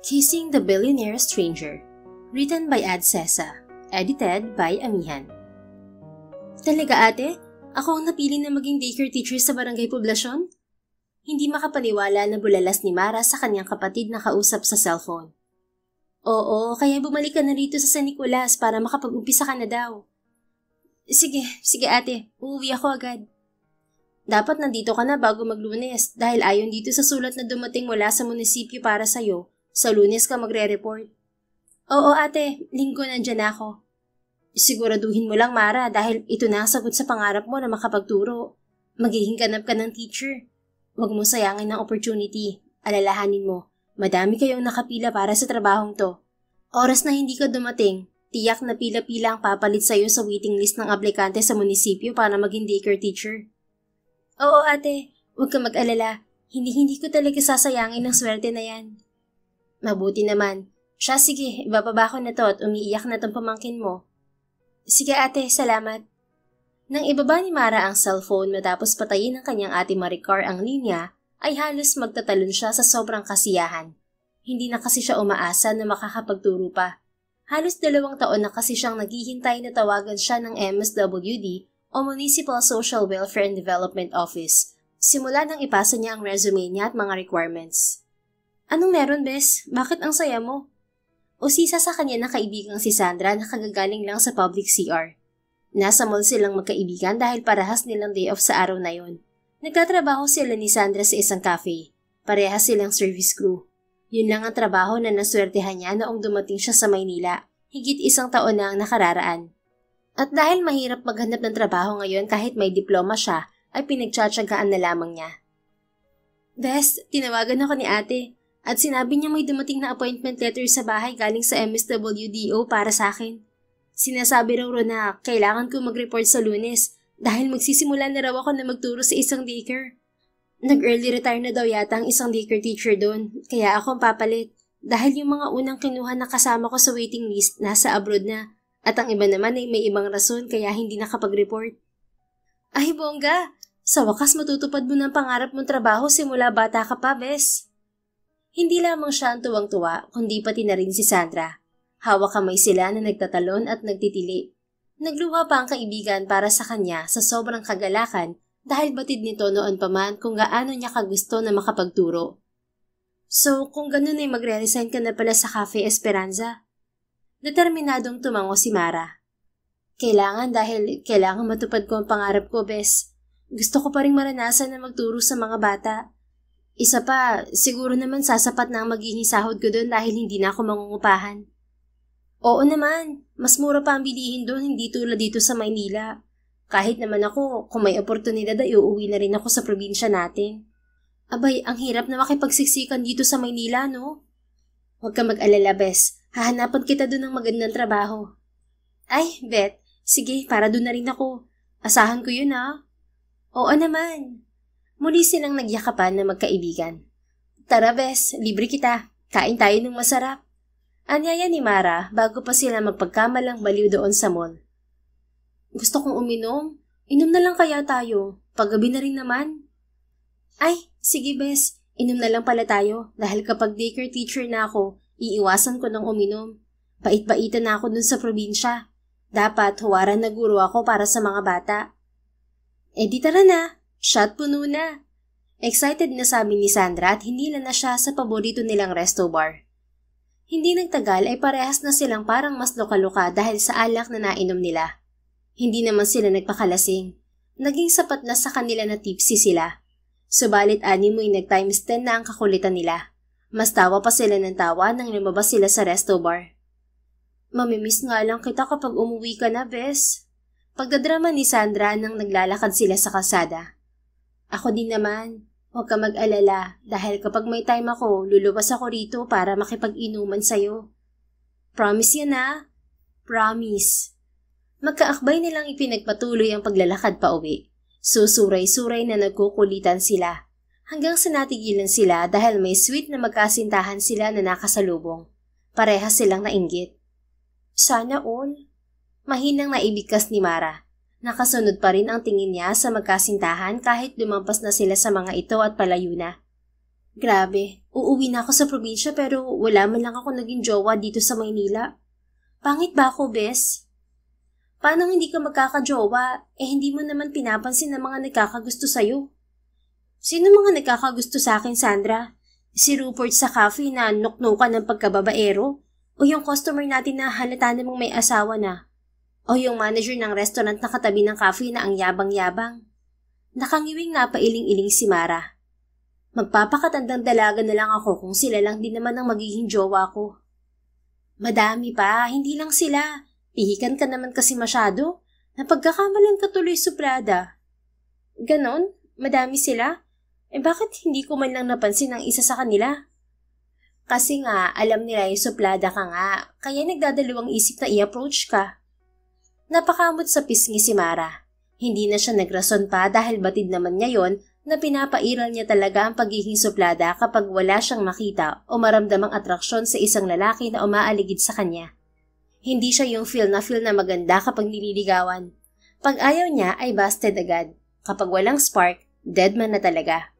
Kissing the Billionaire Stranger. Written by Ad Sessa. Edited by Amihan. Talaga ate? Ako ang napili na maging daycare teacher sa barangay poblasyon? Hindi makapaniwala na bulalas ni Mara sa kanyang kapatid na kausap sa cellphone. Oo, kaya bumalik ka na rito sa San Nicolas para makapag-umpisa ka na daw. Sige ate, uuwi ako agad. Dapat nandito ka na bago mag-Lunes dahil ayon dito sa sulat na dumating mula sa munisipyo para sa'yo. Sa Lunes ka magre-report. Oo ate, linggo nandyan ako. Siguraduhin mo lang Mara dahil ito na ang sagot sa pangarap mo na makapagturo. Magiging ganap ka ng teacher. Huwag mo sayangin ang opportunity. Alalahanin mo, madami kayong nakapila para sa trabahong to. Oras na hindi ka dumating, tiyak na pila-pila ang papalit sa'yo sa waiting list ng aplikante sa munisipyo para maging daycare teacher. Oo ate, huwag ka mag-alala. Hindi ko talaga sasayangin ang swerte na yan. Mabuti naman. Sige, ibababa ko na to at umiiyak na tong pamangkin mo. Sige ate, salamat. Nang ibaba ni Mara ang cellphone matapos patayin ng kanyang ate Maricar ang linya, ay halos magtatalon siya sa sobrang kasiyahan. Hindi na kasi siya umaasa na makakapagturo pa. Halos 2 taon na kasi siyang naghihintay na tawagan siya ng MSWD o Municipal Social Welfare and Development Office, simula nang ipasa niya ang resume niya at mga requirements. Anong meron, Bes? Bakit ang saya mo? Usisa sa kanya na kaibigang si Sandra na kagagaling lang sa public CR. Nasa mall silang magkaibigan dahil parehas nilang day off sa araw na yon. Nagtatrabaho sila ni Sandra sa isang cafe. Parehas silang service crew. Yun lang ang trabaho na naswertehan niya noong dumating siya sa Maynila, higit 1 taon na ang nakararaan. At dahil mahirap maghanap ng trabaho ngayon kahit may diploma siya, ay pinagtsatsagaan na lamang niya. Bes, tinawagan ako ni ate. At sinabi niya may dumating na appointment letter sa bahay galing sa MSWDO para sa akin. Sinasabi raw na kailangan ko mag-report sa Lunes dahil magsisimula na raw ako na magturo sa isang daycare. Nag-early retire na daw yata ang isang daycare teacher doon, kaya ako ang papalit. Dahil yung mga unang kinuha na kasama ko sa waiting list nasa abroad na, at ang iba naman ay may ibang rason kaya hindi nakapag-report. Ay bongga! Sa wakas matutupad mo ng pangarap mong trabaho simula bata ka pa, Bes. Hindi lamang siya ang tuwang-tuwa, kundi pati na rin si Sandra. Hawak kamay sila na nagtatalon at nagtitili. Nagluha pa ang kaibigan para sa kanya sa sobrang kagalakan dahil batid nito noon pa man kung gaano niya kagusto na makapagturo. So, kung ganun ay magre-resign ka na pala sa Cafe Esperanza? Determinadong tumango si Mara. Kailangan matupad ko ang pangarap ko, Bes. Gusto ko pa rin maranasan na magturo sa mga bata. Isa pa, siguro naman sasapat na ang magiging sahod ko doon dahil hindi na ako mangungupahan. Oo naman, mas mura pa ang bilihin doon, hindi tulad dito sa Maynila. Kahit naman ako, kung may oportunidad ay uuwi na rin ako sa probinsya natin. Abay, ang hirap na makipagsiksikan dito sa Maynila, no? Huwag ka mag-alala, Bes. Hahanapan kita doon ng magandang trabaho. Ay, Bet, sige, para doon na rin ako. Asahan ko yun, ha? Oo naman. Muli silang nagyakapan na magkaibigan. Tara Bes, libre kita. Kain tayo ng masarap. Anyaya ni Mara bago pa sila magpagkamalang baliw doon sa mall. Gusto kong uminom. Inom na lang kaya tayo. Paggabi na rin naman. Ay, sige Bes. Inom na lang pala tayo dahil kapag daycare teacher na ako, iiwasan ko ng uminom. Bait-baitan na ako dun sa probinsya. Dapat huwaran na guro ako para sa mga bata. Di tara na. Shot puno na. Excited na sabi ni Sandra at hinila na siya sa paborito nilang resto bar. Hindi nagtagal ay parehas na silang parang mas loka-loka dahil sa alak na nainom nila. Hindi naman sila nagpakalasing. Naging sapat na sa kanila na tipsy sila. Subalit animoy nag-times 10 na ang kakulitan nila. Mas tawa pa sila ng tawa nang lumabas sila sa resto bar. Mamimiss nga lang kita kapag umuwi ka na, Bes. Pagdadrama ni Sandra nang naglalakad sila sa kalsada. Ako din naman. Huwag ka mag-alala dahil kapag may time ako, luluwas ako rito para makipag-inuman sa'yo. Promise yan ha? Promise. Magkaakbay nilang ipinagpatuloy ang paglalakad pa uwi. Susuray-suray na nagkukulitan sila. Hanggang sa natigilan sila dahil may sweet na magkasintahan sila na nakasalubong. Parehas silang nainggit. Sana all. Mahinang naibigkas ni Mara. Nakasunod pa rin ang tingin niya sa magkasintahan kahit lumampas na sila sa mga ito at palayo na. Grabe, Uuwi na ako sa probinsya pero wala man lang ako naging jowa dito sa Maynila. Pangit ba ako, Bes? Paano hindi ka magkakajowa? Hindi mo naman pinapansin ng mga nagkakagusto sa'yo. Sino mga nagkakagusto sa akin, Sandra? Si Rupert sa cafe na nuknukan ng pagkababaero? O yung customer natin na halata namang may asawa na? O yung manager ng restaurant na katabi ng cafe na ang yabang-yabang? Nakangiwing napailing-iling si Mara. Magpapakatandang dalaga na lang ako kung sila lang din naman ang magiging jowa ko. Madami pa, hindi lang sila. Pihikan ka naman kasi masyado. Napagkakamalan ka tuloy, suplada. Ganon? Madami sila? Bakit hindi ko man lang napansin ang isa sa kanila? Kasi nga, alam nila yung suplada ka nga, kaya nagdadalawang isip na i-approach ka. Napakamot sa pisngi si Mara. Hindi na siya nagrason pa dahil batid naman niya yon na pinapairal niya talaga ang pagiging suplada kapag wala siyang makita o maramdamang atraksyon sa isang lalaki na umaaligid sa kanya. Hindi siya yung feel na maganda kapag nililigawan. Pag ayaw niya ay busted agad. Kapag walang spark, dead man na talaga.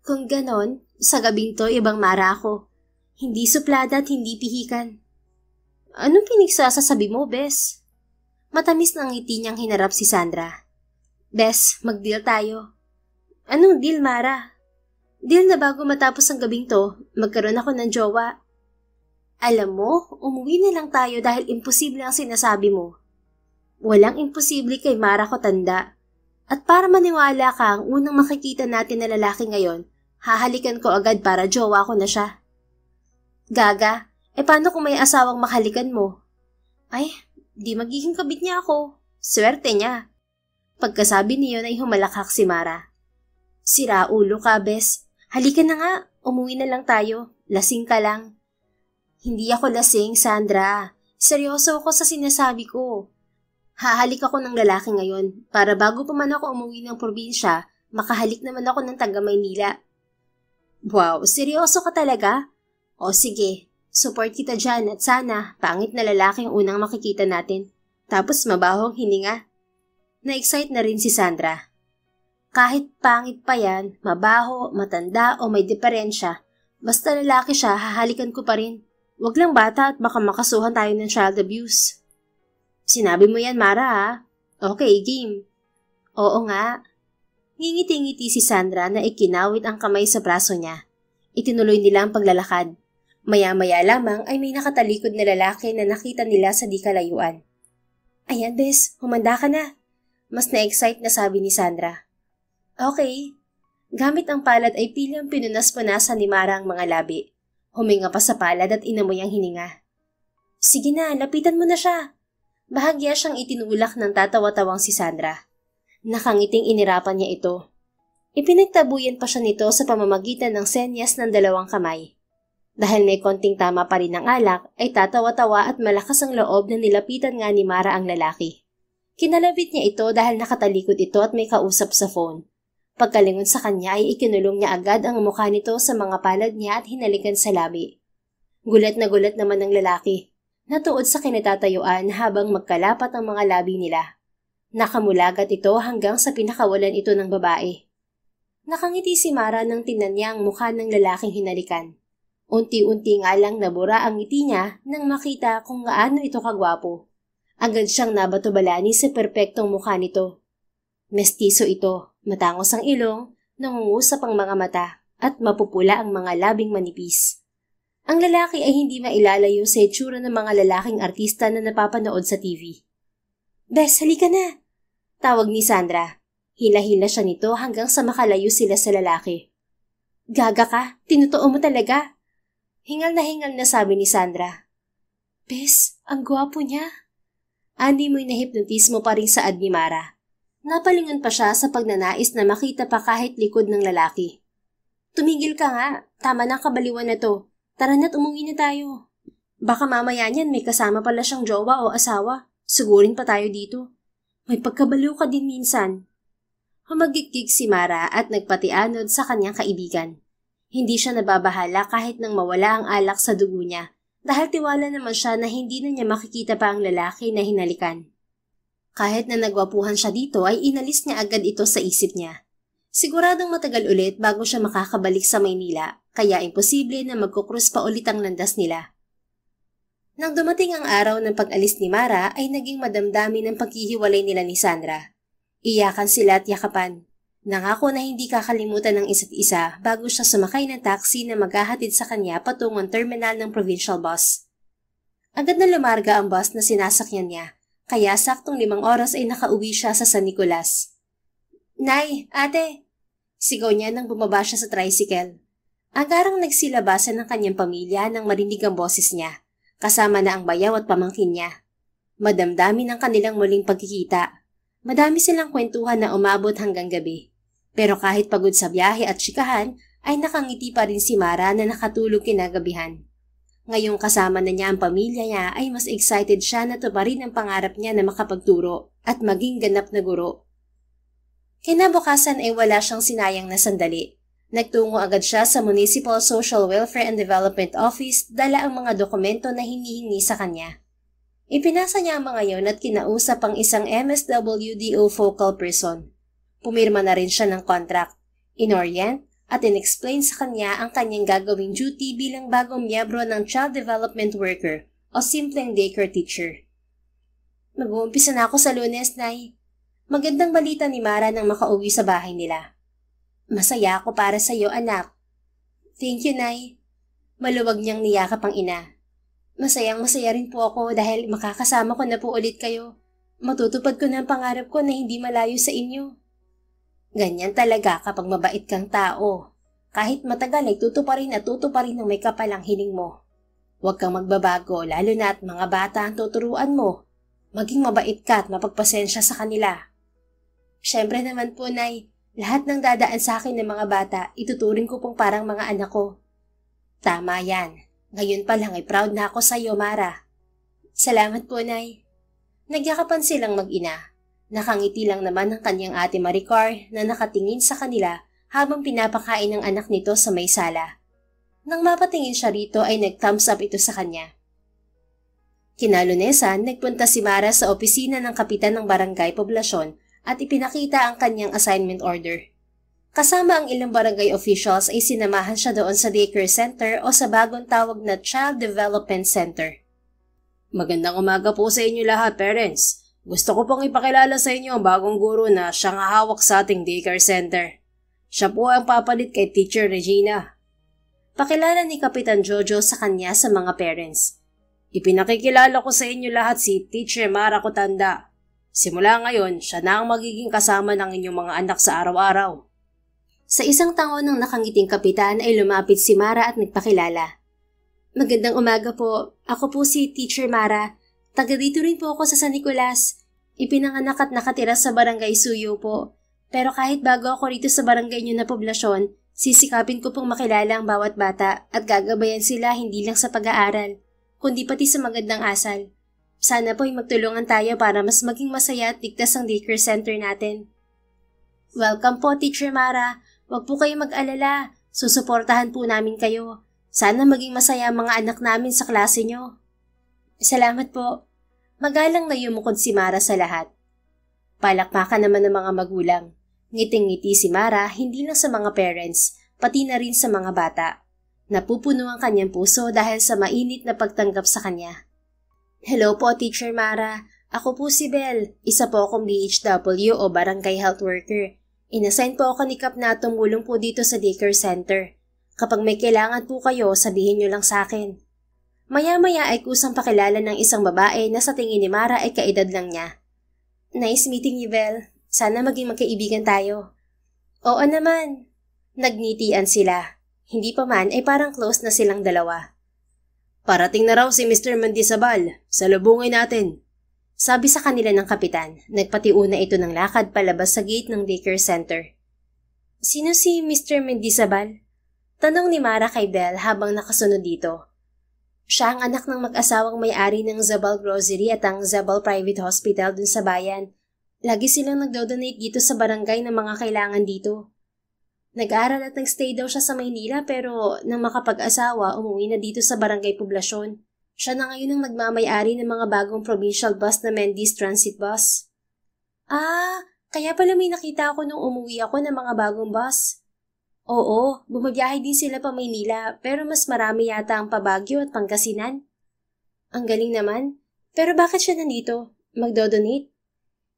Kung ganon, sa gabing to ibang Mara ako. Hindi suplada at hindi pihikan. Anong pinagsasasabi mo, Bes? Matamis ng ngiti niyang hinarap si Sandra. Bes, mag-deal tayo. Anong deal, Mara? Deal na bago matapos ang gabing to, magkaroon ako ng jowa. Alam mo, umuwi na lang tayo dahil imposible ang sinasabi mo. Walang imposible kay Mara ko tanda. At para maniwala ka ang unang makikita natin na lalaki ngayon, hahalikan ko agad para jowa ko na siya. Gaga, paano kung may asawang mahalikan mo? Ay, di magiging kabit niya ako. Swerte niya. Pagkasabi niyon ay humalakhak si Mara. Sira ulo ka, Bes. Halika na nga, umuwi na lang tayo. Lasing ka lang. Hindi ako lasing, Sandra. Seryoso ako sa sinasabi ko. Hahalik ako ng lalaki ngayon para bago pa man ako umuwi ng probinsya, makahalik naman ako ng taga Maynila. Wow, seryoso ka talaga? O sige, support kita dyan at sana pangit na lalaki ang unang makikita natin. Tapos mabahong hininga. Na-excite na rin si Sandra. Kahit pangit pa yan, mabaho, matanda o may diferensya, basta lalaki siya, hahalikan ko pa rin. Wag lang bata at baka makasuhan tayo ng child abuse. Sinabi mo yan, Mara, ha? Okay, game. Oo nga. Ngingiti-ngiti si Sandra na ikinawit ang kamay sa braso niya. Itinuloy nila ang paglalakad. Maya-maya lamang ay may nakatalikod na lalaki na nakita nila sa di kalayuan. Ayan, Bes, humanda ka na. Mas na-excite na sabi ni Sandra. Okay. Gamit ang palad ay pilang pinunas-punasan ni Mara ang mga labi. Huminga pa sa palad at inamoy ang hininga. Sige na, lapitan mo na siya. Bahagya siyang itinulak ng tatawa-tawang si Sandra. Nakangiting inirapan niya ito. Ipinagtabuyan pa siya nito sa pamamagitan ng senyas ng dalawang kamay. Dahil may konting tama pa rin ng alak, ay tatawa-tawa at malakas ang loob na nilapitan nga ni Mara ang lalaki. Kinalabit niya ito dahil nakatalikod ito at may kausap sa phone. Pagkalingon sa kanya ay ikinulong niya agad ang mukha nito sa mga palad niya at hinalikan sa labi. Gulat naman ang lalaki. Natuod sa kinatatayuan habang magkalapat ang mga labi nila. Nakamulagat ito hanggang sa pinakawalan ito ng babae. Nakangiti si Mara nang tingnan niya ang mukha ng lalaking hinalikan. Unti-unti nga lang nabura ang ngiti niya nang makita kung gaano ito kagwapo. Agad siyang nabato-balani sa perpektong mukha nito. Mestizo ito, matangos ang ilong, nangungusap ang mga mata, at mapupula ang mga labing manipis. Ang lalaki ay hindi mailalayo sa itsura ng mga lalaking artista na napapanood sa TV. Bes, halika na! Tawag ni Sandra. Hila-hila siya nito hanggang sa makalayo sila sa lalaki. Gaga ka, tinutuo mo talaga. Hingal na sabi ni Sandra. Bes, ang gwapo niya. Andi mo'y nahipnotismo pa rin saad ni Mara. Napalingon pa siya sa pagnanais na makita pa kahit likod ng lalaki. Tumigil ka nga, tama na kabaliwan na to. Tara na't umuwi na tayo. Baka mamaya niyan may kasama pala siyang jowa o asawa. Sigurin pa tayo dito. May pagkabaliw ka din minsan. Humagigig si Mara at nagpatianod sa kanyang kaibigan. Hindi siya nababahala kahit nang mawala ang alak sa dugo niya dahil tiwala naman siya na hindi na niya makikita pa ang lalaki na hinalikan. Kahit na nagwapuhan siya dito ay inalis niya agad ito sa isip niya. Siguradong matagal ulit bago siya makakabalik sa Maynila kaya imposible na magkukrus pa ulit ang landas nila. Nang dumating ang araw ng pag-alis ni Mara ay naging madamdami ng paghihiwalay nila ni Sandra. Iyakan sila at yakapan. Nangako na hindi kakalimutan ng isa't isa bago siya sumakay ng taxi na maghahatid sa kanya patungong terminal ng provincial bus. Agad na lumarga ang bus na sinasakyan niya, kaya saktong 5 oras ay nakauwi siya sa San Nicolas. "Nay, ate!" Sigaw niya nang bumaba siya sa tricycle. Agarang nagsilabasan ng kanyang pamilya nang marinig ang boses niya, kasama na ang bayaw at pamangkin niya. Madamdami ng kanilang muling pagkikita. Madami silang kwentuhan na umabot hanggang gabi. Pero kahit pagod sa biyahe at tsikahan, ay nakangiti pa rin si Mara na nakatulog kinagabihan. Ngayong kasama na niya ang pamilya niya ay mas excited siya na tuparin ang pangarap niya na makapagturo at maging ganap na guro. Kinabukasan ay wala siyang sinayang na sandali. Nagtungo agad siya sa Municipal Social Welfare and Development Office dala ang mga dokumento na hinihingi sa kanya. Ipinasa niya ang mga yon at kinausap ang isang MSWDO focal person. Pumirma na rin siya ng contract, inorient at in-explain sa kanya ang kanyang gagawing duty bilang bagong miyembro ng Child Development Worker o simpleng daycare teacher. "Mag-uumpisa na ako sa Lunes, Nay." Magandang balita ni Mara nang makauwi sa bahay nila. "Masaya ako para sa iyo, anak." "Thank you, Nay." Maluwag niyang niyakap ang ina. "Masayang-masaya rin po ako dahil makakasama ko na po ulit kayo. Matutupad ko na ang pangarap ko na hindi malayo sa inyo." Ganyan talaga kapag mabait kang tao. Kahit matagal ay tutuparin at tutuparin ng may kapalang hiling mo. Huwag kang magbabago lalo na at mga bata ang tuturuan mo. Maging mabait ka at mapagpasensya sa kanila. "Siyempre naman po, Nay. Lahat ng dadaan sa akin ng mga bata, ituturing ko pong parang mga anak ko." "Tama yan. Ngayon pa lang ay proud na ako sa iyo, Mara." "Salamat po, Nay." Nagyakapan silang mag-ina. Nakangiti lang naman ang kanyang ate Maricar na nakatingin sa kanila habang pinapakain ng anak nito sa may sala. Nang mapatingin siya rito ay nag-thumbs up ito sa kanya. Kinalunesan, nagpunta si Mara sa opisina ng kapitan ng barangay poblasyon at ipinakita ang kanyang assignment order. Kasama ang ilang barangay officials ay sinamahan siya doon sa daycare center o sa bagong tawag na Child Development Center. "Magandang umaga po sa inyo lahat, parents. Gusto ko pong ipakilala sa inyo ang bagong guro na siyang hawak sa ating daycare center. Siya po ang papalit kay Teacher Regina." Pakilala ni Kapitan Jojo sa kanya sa mga parents. "Ipinakikilala ko sa inyo lahat si Teacher Mara Cotanda. Simula ngayon, siya na ang magiging kasama ng inyong mga anak sa araw-araw." Sa isang tango ng nakangiting kapitan ay lumapit si Mara at nagpakilala. "Magandang umaga po. Ako po si Teacher Mara. Taga dito rin po ako sa San Nicolas. Ipinanganak at nakatira sa Barangay Suyo po. Pero kahit bago ako rito sa barangay niyo na poblasyon, sisikapin ko pong makilala ang bawat bata at gagabayan sila hindi lang sa pag-aaral, kundi pati sa magandang asal. Sana po ay magtulungan tayo para mas maging masaya at ligtas ang daycare center natin." "Welcome po, Teacher Mara. Huwag po kayong mag-alala. Susuportahan po namin kayo. Sana maging masaya ang mga anak namin sa klase niyo." "Salamat po." Magalang na yumukod si Mara sa lahat. Palakpakan naman ng mga magulang. Ngiting-ngiti si Mara hindi lang sa mga parents, pati na rin sa mga bata. Napupuno ang kanyang puso dahil sa mainit na pagtanggap sa kanya. "Hello po, Teacher Mara. Ako po si Belle. Isa po akong BHW o Barangay Health Worker. Inassign po ako ni Kap na tumulong po dito sa daycare center. Kapag may kailangan po kayo, sabihin niyo lang sa akin." Maya-maya ay kusang pakilala ng isang babae na sa tingin ni Mara ay kaedad lang niya. "Nice meeting you, Belle. Sana maging magkaibigan tayo." "Oo naman." Nagnitian sila. Hindi pa man ay parang close na silang dalawa. "Parating na raw si Mr. Mendizabal. Salubungin natin." Sabi sa kanila ng kapitan. Nagpatiuna ito ng lakad palabas sa gate ng daycare center. "Sino si Mr. Mendizabal?" Tanong ni Mara kay Belle habang nakasunod dito. Siya ang anak ng mag-asawang may-ari ng Zabal Grocery at ang Zabal Private Hospital dun sa bayan. Lagi silang nagdo-donate dito sa barangay ng mga kailangan dito. Nag-aral at nag-stay daw siya sa Maynila pero nang makapag-asawa, umuwi na dito sa barangay poblasyon. Siya na ngayon ang nagmamay-ari ng mga bagong provincial bus na Mendy's Transit Bus. "Ah, kaya pala may nakita ako nung umuwi ako ng mga bagong bus." Oo, bumabiyahe din sila pa Maynila pero mas marami yata ang pa-Baguio at Pangasinan. Ang galing naman. Pero bakit siya nandito? Magdodonate?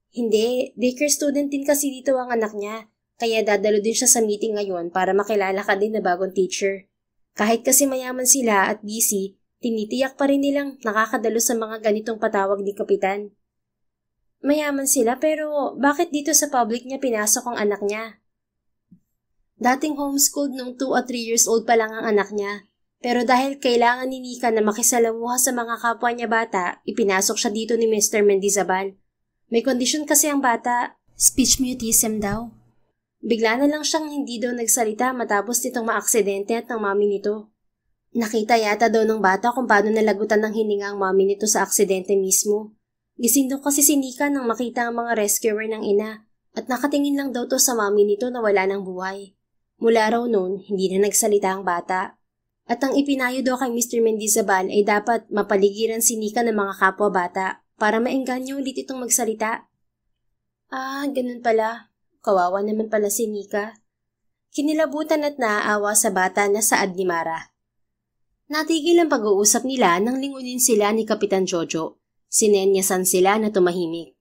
Hindi, daycare student din kasi dito ang anak niya. Kaya dadalo din siya sa meeting ngayon para makilala ka din na bagong teacher. Kahit kasi mayaman sila at busy, tinitiyak pa rin nilang nakakadalo sa mga ganitong patawag ni Kapitan. Mayaman sila pero bakit dito sa public niya pinasok ang anak niya? Dating homeschooled nung 2 at 3 years old pa lang ang anak niya. Pero dahil kailangan ni Nika na makisalamuha sa mga kapwa niya bata, ipinasok siya dito ni Mr. Mendizabal. May kondisyon kasi ang bata, speech mutism daw. Bigla na lang siyang hindi daw nagsalita matapos nitong maaksidente at ng mami nito. Nakita yata daw ng bata kung paano nalagutan ng hininga ang mami nito sa aksidente mismo. Gising daw kasi si Nika nang makita ang mga rescuer ng ina at nakatingin lang daw to sa mami nito na wala ng buhay. Mula raw noon, hindi na nagsalita ang bata. At ang ipinayo daw kay Mr. Mendizabal ay dapat mapaligiran si Nika ng mga kapwa bata para maengganyo ulit itong magsalita. Ah, ganun pala. Kawawa naman pala si Nika. Kinilabutan at naaawa sa bata na saad ni Mara. Natigil ang pag-uusap nila nang lingunin sila ni Kapitan Jojo. Sinenyasan sila na tumahimik.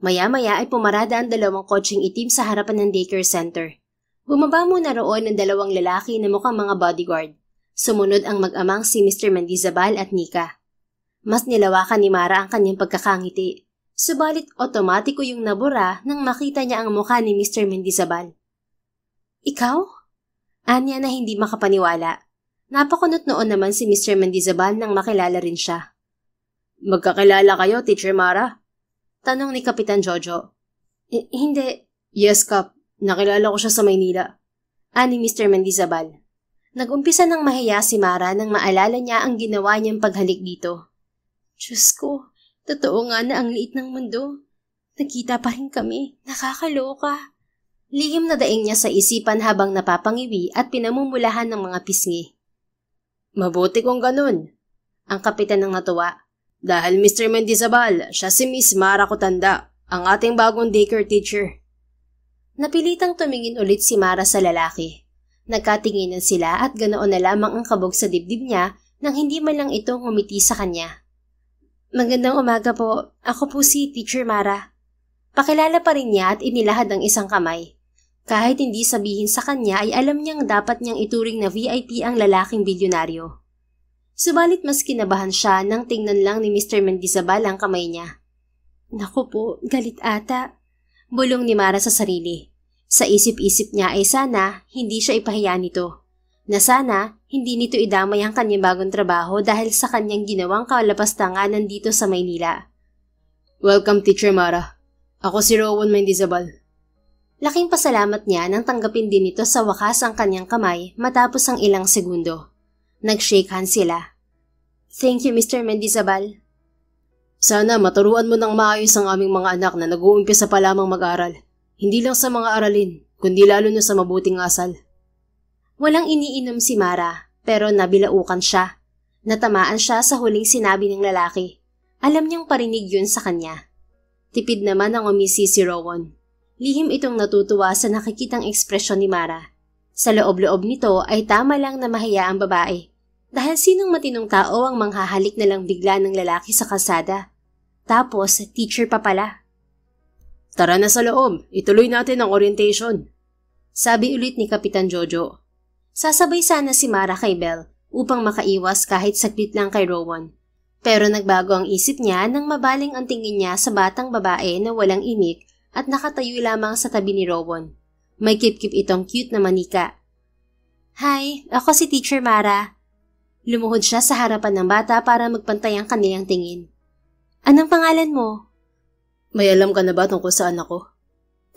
Maya-maya ay pumarada ang 2 kotseng itim sa harapan ng daycare center. Bumaba muna roon ang 2 lalaki na mukhang mga bodyguard. Sumunod ang mag-amang si Mr. Mendizabal at Nika. Mas nilawakan ni Mara ang kanyang pagkakangiti. Subalit otomatiko yung nabura nang makita niya ang mukha ni Mr. Mendizabal. Ikaw? Anya na hindi makapaniwala. Napakunot noon naman si Mr. Mendizabal nang makilala rin siya. Magkakilala kayo, Teacher Mara? Tanong ni Kapitan Jojo. Hindi. Yes, Kap. Nakilala ko siya sa Maynila. Ani Mr. Mendizabal. Nag-umpisa ng mahiya si Mara nang maalala niya ang ginawa niyang paghalik dito. Diyos ko, totoo nga na ang liit ng mundo. Nagkita pa rin kami. Nakakaloka. Lihim na daing niya sa isipan habang napapangiwi at pinamumulahan ng mga pisngi. Mabuti kung ganun. Ang kapitan ng natuwa. Dahil Mr. Mendizabal, siya si Miss Mara Kutanda, ang ating bagong daycare teacher. Napilitang tumingin ulit si Mara sa lalaki. Nagkatinginan sila at ganoon na lamang ang kabog sa dibdib niya nang hindi man lang ito ngumiti sa kanya. Magandang umaga po. Ako po si Teacher Mara. Pakilala pa rin niya at inilahad ang isang kamay. Kahit hindi sabihin sa kanya ay alam niyang dapat niyang ituring na VIP ang lalaking bilyonaryo. Subalit mas kinabahan siya nang tingnan lang ni Mr. Mendizabal ang kamay niya. Naku po, galit ata. Bulong ni Mara sa sarili. Sa isip-isip niya ay sana hindi siya ipahiya nito. Na sana hindi nito idamay ang kanyang bagong trabaho dahil sa kanyang ginawang kalapastanganan dito sa Maynila. Welcome, Teacher Mara. Ako si Rowan Mendizabal. Laking pasalamat niya nang tanggapin din nito sa wakas ang kanyang kamay matapos ang ilang segundo. Nag-shake hands sila. Thank you, Mr. Mendizabal. Sana maturuan mo ng maayos ang aming mga anak na nag-uumpisa pa lamang mag-aral. Hindi lang sa mga aralin, kundi lalo na sa mabuting asal. Walang iniinom si Mara, pero nabilaukan siya. Natamaan siya sa huling sinabi ng lalaki. Alam niyang parinig yun sa kanya. Tipid naman ang umisi si Rowan. Lihim itong natutuwa sa nakikitang ekspresyon ni Mara. Sa loob-loob nito ay tama lang na mahiya ang babae. Dahil sinong matinong tao ang manghahalik na lang bigla ng lalaki sa kalsada. Tapos, teacher pa pala. Tara na sa loob, ituloy natin ang orientation. Sabi ulit ni Kapitan Jojo. Sasabay sana si Mara kay Belle upang makaiwas kahit saglit lang kay Rowan. Pero nagbago ang isip niya nang mabaling ang tingin niya sa batang babae na walang imik at nakatayo lamang sa tabi ni Rowan. May kip-kip itong cute na manika. Hi, ako si Teacher Mara. Lumuhod siya sa harapan ng bata para magpantay ang kanilang tingin. Anong pangalan mo? May alam ka na ba tungkol sa anak ko?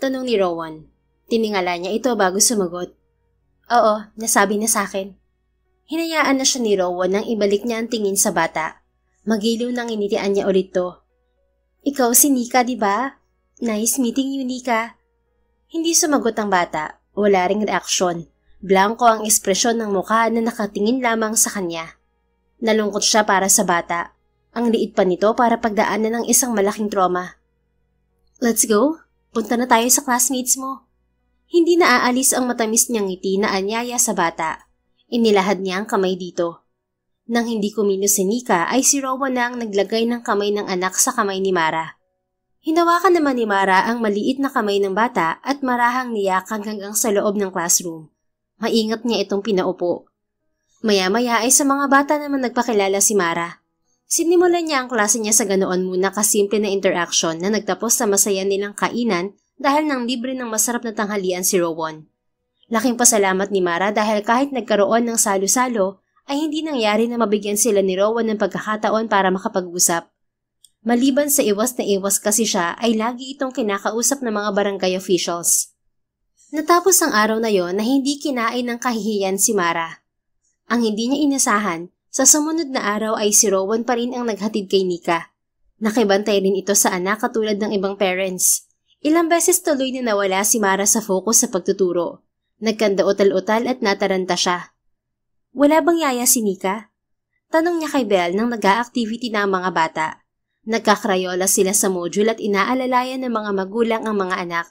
Tanong ni Rowan. Tiningala niya ito bago sumagot. Oo, nasabi na sa akin. Hinayaan na siya ni Rowan nang ibalik niya ang tingin sa bata. Magiliw nang initian niya ulit to. Ikaw si Nika, di ba? Nice meeting you, Nika. Hindi sumagot ang bata. Wala ring reaksyon. Blanko ang ekspresyon ng mukha na nakatingin lamang sa kanya. Nalungkot siya para sa bata. Ang liit pa nito para pagdaanan ng isang malaking trauma. Let's go. Punta na tayo sa classmates mo. Hindi naaalis ang matamis niyang ngiti na anyaya sa bata. Inilahad niya ang kamay dito. Nang hindi kumilos si Nika ay si Rowan na ang naglagay ng kamay ng anak sa kamay ni Mara. Hinawakan naman ni Mara ang maliit na kamay ng bata at marahang niyakan hanggang sa loob ng classroom. Maingat niya itong pinaupo. Maya-maya ay sa mga bata naman nagpakilala si Mara. Sinimulan niya ang klase niya sa ganoon muna kasimple na interaction na nagtapos sa masaya nilang kainan dahil nang libre ng masarap na tanghalian si Rowan. Laking pasalamat ni Mara dahil kahit nagkaroon ng salo-salo ay hindi nangyari na mabigyan sila ni Rowan ng pagkakataon para makapag-usap. Maliban sa iwas na iwas kasi siya ay lagi itong kinakausap ng mga barangay officials. Natapos ang araw na yon na hindi kinain ng kahihiyan si Mara. Ang hindi niya inasahan, sa sumunod na araw ay si Rowan pa rin ang naghatid kay Nika. Nakibantay rin ito sa anak katulad ng ibang parents. Ilang beses tuloy na nawala si Mara sa focus sa pagtuturo. Nagkanda-utal-utal at nataranta siya. Wala bang yaya si Nika? Tanong niya kay Belle nang nag-a-activity na ang mga bata. Nagkakrayola sila sa module at inaalalayan ng mga magulang ang mga anak.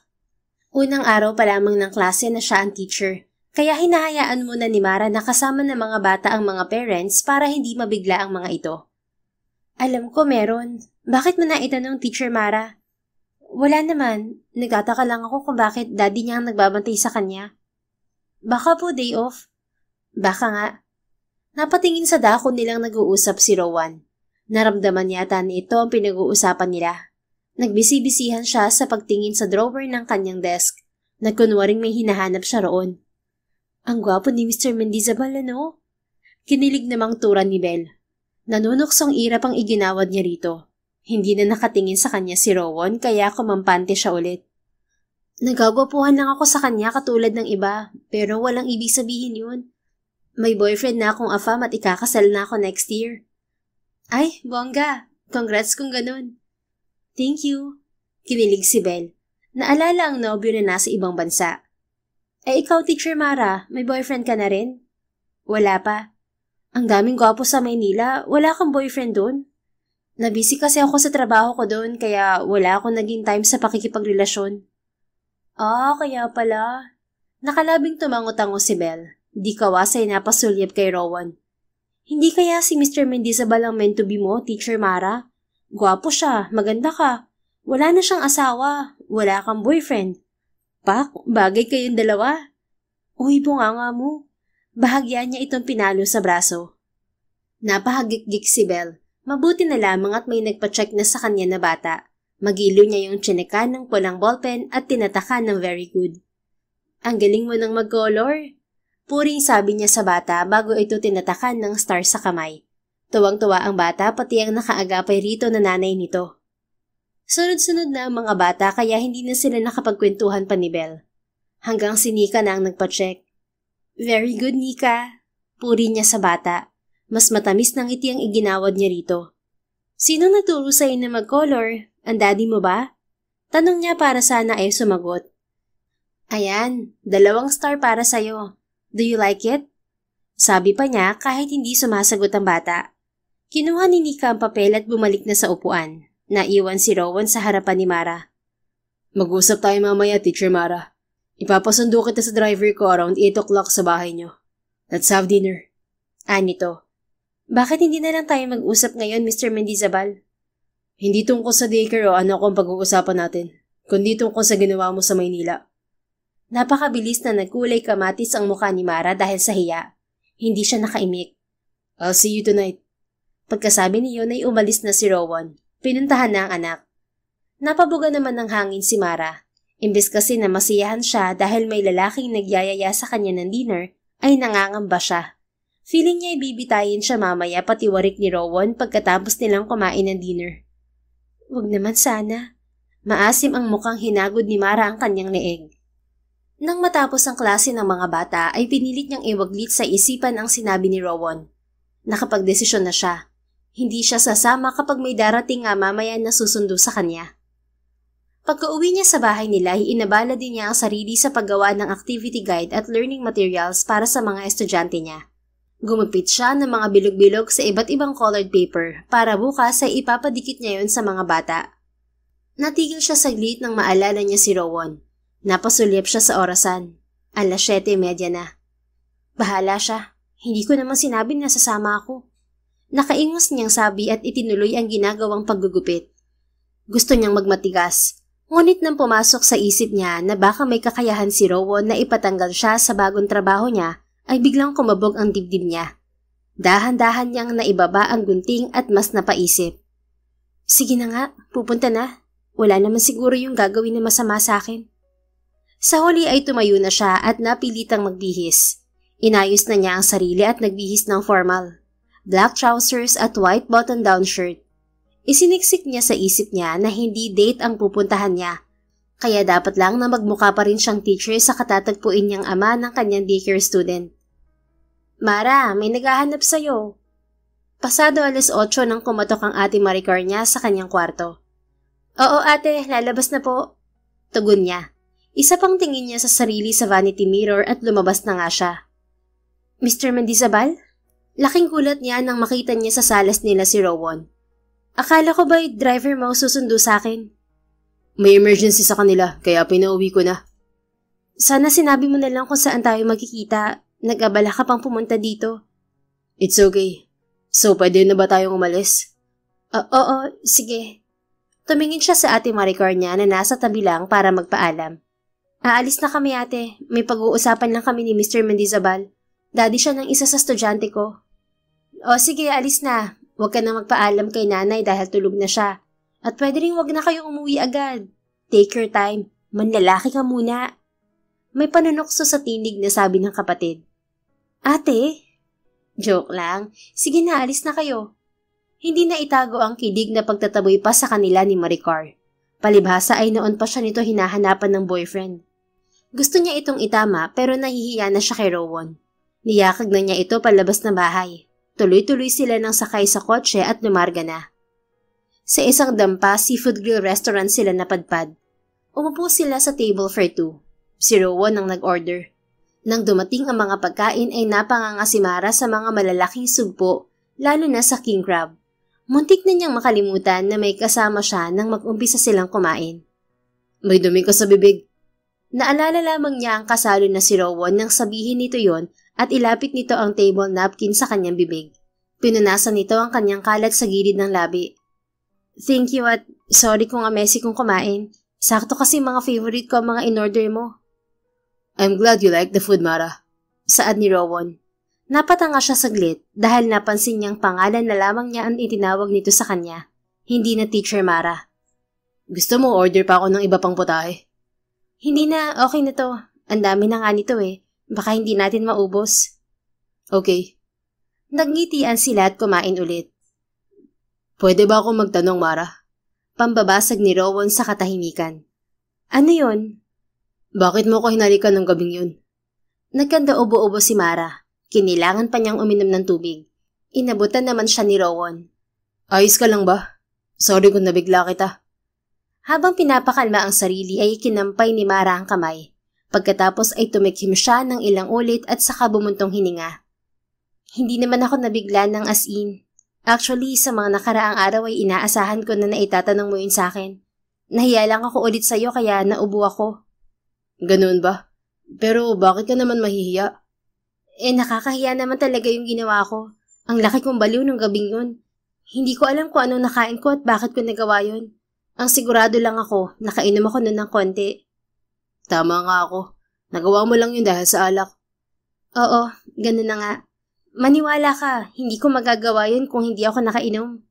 Unang araw pa lamang ng klase na siya ang teacher, kaya hinahayaan muna ni Mara na kasama ng mga bata ang mga parents para hindi mabigla ang mga ito. Alam ko meron. Bakit mo na itanong Teacher Mara? Wala naman. Nagtataka lang ako kung bakit daddy niya ang nagbabantay sa kanya. Baka po day off. Baka nga. Napatingin sa dako nilang nag-uusap si Rowan. Naramdaman yata ni ito ang pinag-uusapan nila. Nagbisi-bisihan siya sa pagtingin sa drawer ng kanyang desk. Nagkunwaring may hinahanap siya roon. Ang gwapo ni Mr. Mendizabal, ano? Kinilig namang turan ni Belle. Nanunuksong irap ang iginawad niya rito. Hindi na nakatingin sa kanya si Rowan kaya kumampante siya ulit. Nagagwapuhan lang ako sa kanya katulad ng iba, pero walang ibig sabihin yun. May boyfriend na akong afam at ikakasal na ako next year. Ay, bongga. Congrats kung ganun. Thank you. Kinilig si Belle. Naalala ang nobyo na nasa ibang bansa. Ikaw, Teacher Mara, may boyfriend ka na rin? Wala pa. Ang daming gwapo sa Maynila, wala kang boyfriend doon? Nabisi kasi ako sa trabaho ko doon kaya wala akong naging time sa pakikipagrelasyon. Kaya pala. Nakalabing tumango-tango si Belle. Di kawasay napasulyap kay Rowan. Hindi kaya si Mr. Mendizabal ang meant to be mo, Teacher Mara? Gwapo siya, maganda ka. Wala na siyang asawa, wala kang boyfriend. Pak, bagay kayong dalawa. Uy, bunganga mo. Bahagya niya itong pinalo sa braso. Napahagik-gik si Belle. Mabuti na lamang at may nagpa-check na sa kanya na bata. Magilo niya yung tsinekan ng pulang ballpen at tinatakan ng very good. Ang galing mo nang mag-color. Puring sabi niya sa bata bago ito tinatakan ng star sa kamay. Tuwang-tuwa ang bata pati ang nakaagapay rito na nanay nito. Sunod-sunod na ang mga bata kaya hindi na sila nakapagkwentuhan pa ni Belle. Hanggang si Nika na ang nagpa-check. Very good, Nika. Puri niya sa bata. Mas matamis ng ngiti ang iginawad niya rito. Sino naturo sa'yo na mag-color? Ang daddy mo ba? Tanong niya para sana ay sumagot. Ayan, 2 star para sa'yo. Do you like it? Sabi pa niya kahit hindi sumasagot ang bata. Kinuha ni Nika ang papel at bumalik na sa upuan. Naiwan si Rowan sa harapan ni Mara. Mag-usap tayo mamaya, Teacher Mara. Ipapasundo kita sa driver ko around 8 o'clock sa bahay niyo. Let's have dinner. Nito. Bakit hindi na lang tayo mag-usap ngayon, Mr. Mendizabal? Hindi tungkol sa daycare o ano kung pag-uusapan natin, kundi tungkol sa ginawa mo sa Maynila. Napakabilis na nagkulay kamatis ang mukha ni Mara dahil sa hiya. Hindi siya nakaimik. I'll see you tonight. Pagkasabi niyon ay umalis na si Rowan. Pinuntahan na ang anak. Napabuga naman ng hangin si Mara. Imbes kasi na masiyahan siya dahil may lalaking nagyayaya sa kanya ng dinner, ay nangangamba siya. Feeling niya ibibitayin siya mamaya pati warik ni Rowan pagkatapos nilang kumain ng dinner. Huwag naman sana. Maasim ang mukhang hinagod ni Mara ang kanyang leeg. Nang matapos ang klase ng mga bata ay pinilit niyang iwaglit sa isipan ang sinabi ni Rowan. Nakapagdesisyon na siya. Hindi siya sasama kapag may darating nga mamaya na susundo sa kanya. Pagka-uwi niya sa bahay nila, inabala din niya ang sarili sa paggawa ng activity guide at learning materials para sa mga estudyante niya. Gumupit siya ng mga bilog-bilog sa iba't ibang colored paper para bukas ay ipapadikit niya yon sa mga bata. Natigil siya saglit nang maalala niya si Rowan. Napasulyap siya sa orasan. 7:30 na. Bahala siya. Hindi ko naman sinabi na sasama ako. Nakaingos niyang sabi at itinuloy ang ginagawang paggugupit. Gusto niyang magmatigas. Ngunit nang pumasok sa isip niya na baka may kakayahan si Rowan na ipatanggal siya sa bagong trabaho niya, ay biglang kumabog ang dibdib niya. Dahan-dahan niyang naibaba ang gunting at mas napaisip. Sige na nga, pupunta na. Wala naman siguro yung gagawin na masama sa akin. Sa huli ay tumayo na siya at napilitang magbihis. Inayos na niya ang sarili at nagbihis ng formal. Black trousers at white button-down shirt. Isiniksik niya sa isip niya na hindi date ang pupuntahan niya. Kaya dapat lang na magmukha pa rin siyang teacher sa katatagpuin niyang ama ng kanyang daycare student. Mara, may naghahanap sa'yo. Pasado 8:00 nang kumatok ang ate Maricar niya sa kanyang kwarto. Oo ate, lalabas na po. Tugon niya. Isa pang tingin niya sa sarili sa vanity mirror at lumabas na nga siya. Mr. Mendizabal? Laking gulat niya nang makita niya sa salas nila si Rowan. Akala ko ba'y driver mo susundo sa akin? May emergency sa kanila, kaya pinauwi ko na. Sana sinabi mo na lang kung saan tayo magkikita. Nag-abala ka pang pumunta dito. It's okay. So, pwede na ba tayong umalis? Oo, sige. Tumingin siya sa ate Maricar niya na nasa tabi lang para magpaalam. Aalis na kami ate. May pag-uusapan lang kami ni Mr. Mendizabal. Daddy siya ng isa sa estudyante ko. O sige, alis na. Huwag ka na magpaalam kay nanay dahil tulog na siya. At pwede rin huwag na kayo umuwi agad. Take your time. Manlalaki ka muna. May panunokso sa tinig na sabi ng kapatid. Ate? Joke lang. Sige na, alis na kayo. Hindi na itago ang kilig na pagtataboy pa sa kanila ni Maricar. Palibhasa ay noon pa siya nito hinahanapan ng boyfriend. Gusto niya itong itama pero nahihiya na siya kay Rowan. Niyakag na niya ito palabas ng bahay. Tuloy-tuloy sila nang sakay sa kotse at lumarga na. Sa isang dampa seafood grill restaurant sila napadpad. Umupo sila sa table for 2. Si Rowan ang nag-order. Nang dumating ang mga pagkain ay napanganga si Mara sa mga malalaking sugpo, lalo na sa king crab. Muntik na niyang makalimutan na may kasama siya nang mag-umpisa silang kumain. May dumi ka sa bibig. Naalala lamang niya ang kasalo na si Rowan nang sabihin nito yon at ilapit nito ang table napkin sa kanyang bibig. Pinunasan nito ang kanyang kalat sa gilid ng labi. Thank you at sorry kung amesi kong kumain. Sakto kasi mga favorite ko ang mga in-order mo. I'm glad you like the food, Mara. Saad ni Rowan. Napatanga siya saglit dahil napansin niyang pangalan na lamang niya ang itinawag nito sa kanya. Hindi na Teacher Mara. Gusto mo order pa ako ng iba pang putahe? Hindi na, okay na to. Ang dami na nga nito eh. Baka hindi natin maubos. Okay. Nagngitian sila at kumain ulit. Pwede ba akong magtanong, Mara? Pambabasag ni Rowan sa katahimikan. Ano yun? Bakit mo ko hinalikan ng gabing yun? Nagkanda ubo-ubo si Mara. Kinilangan pa niyang uminom ng tubig. Inabutan naman siya ni Rowan. Ayos ka lang ba? Sorry kung nabigla kita. Habang pinapakalma ang sarili ay kinampay ni Mara ang kamay. Pagkatapos ay tumikim siya ng ilang ulit at saka bumuntong hininga. Hindi naman ako nabigla ng as in. Actually, sa mga nakaraang araw ay inaasahan ko na naitatanong mo yun sa akin. Nahiya lang ako ulit sa'yo kaya naubo ako. Ganun ba? Pero bakit ka naman mahihiya? Nakakahiya naman talaga yung ginawa ko. Ang laki kong baliw nung gabing yun. Hindi ko alam kung anong nakain ko at bakit ko nagawa yun. Ang sigurado lang ako, nakainom ako nun ng konti. Tama nga ako. Nagawa mo lang yun dahil sa alak. Oo, ganun na nga. Maniwala ka, hindi ko magagawa yun kung hindi ako nakainom.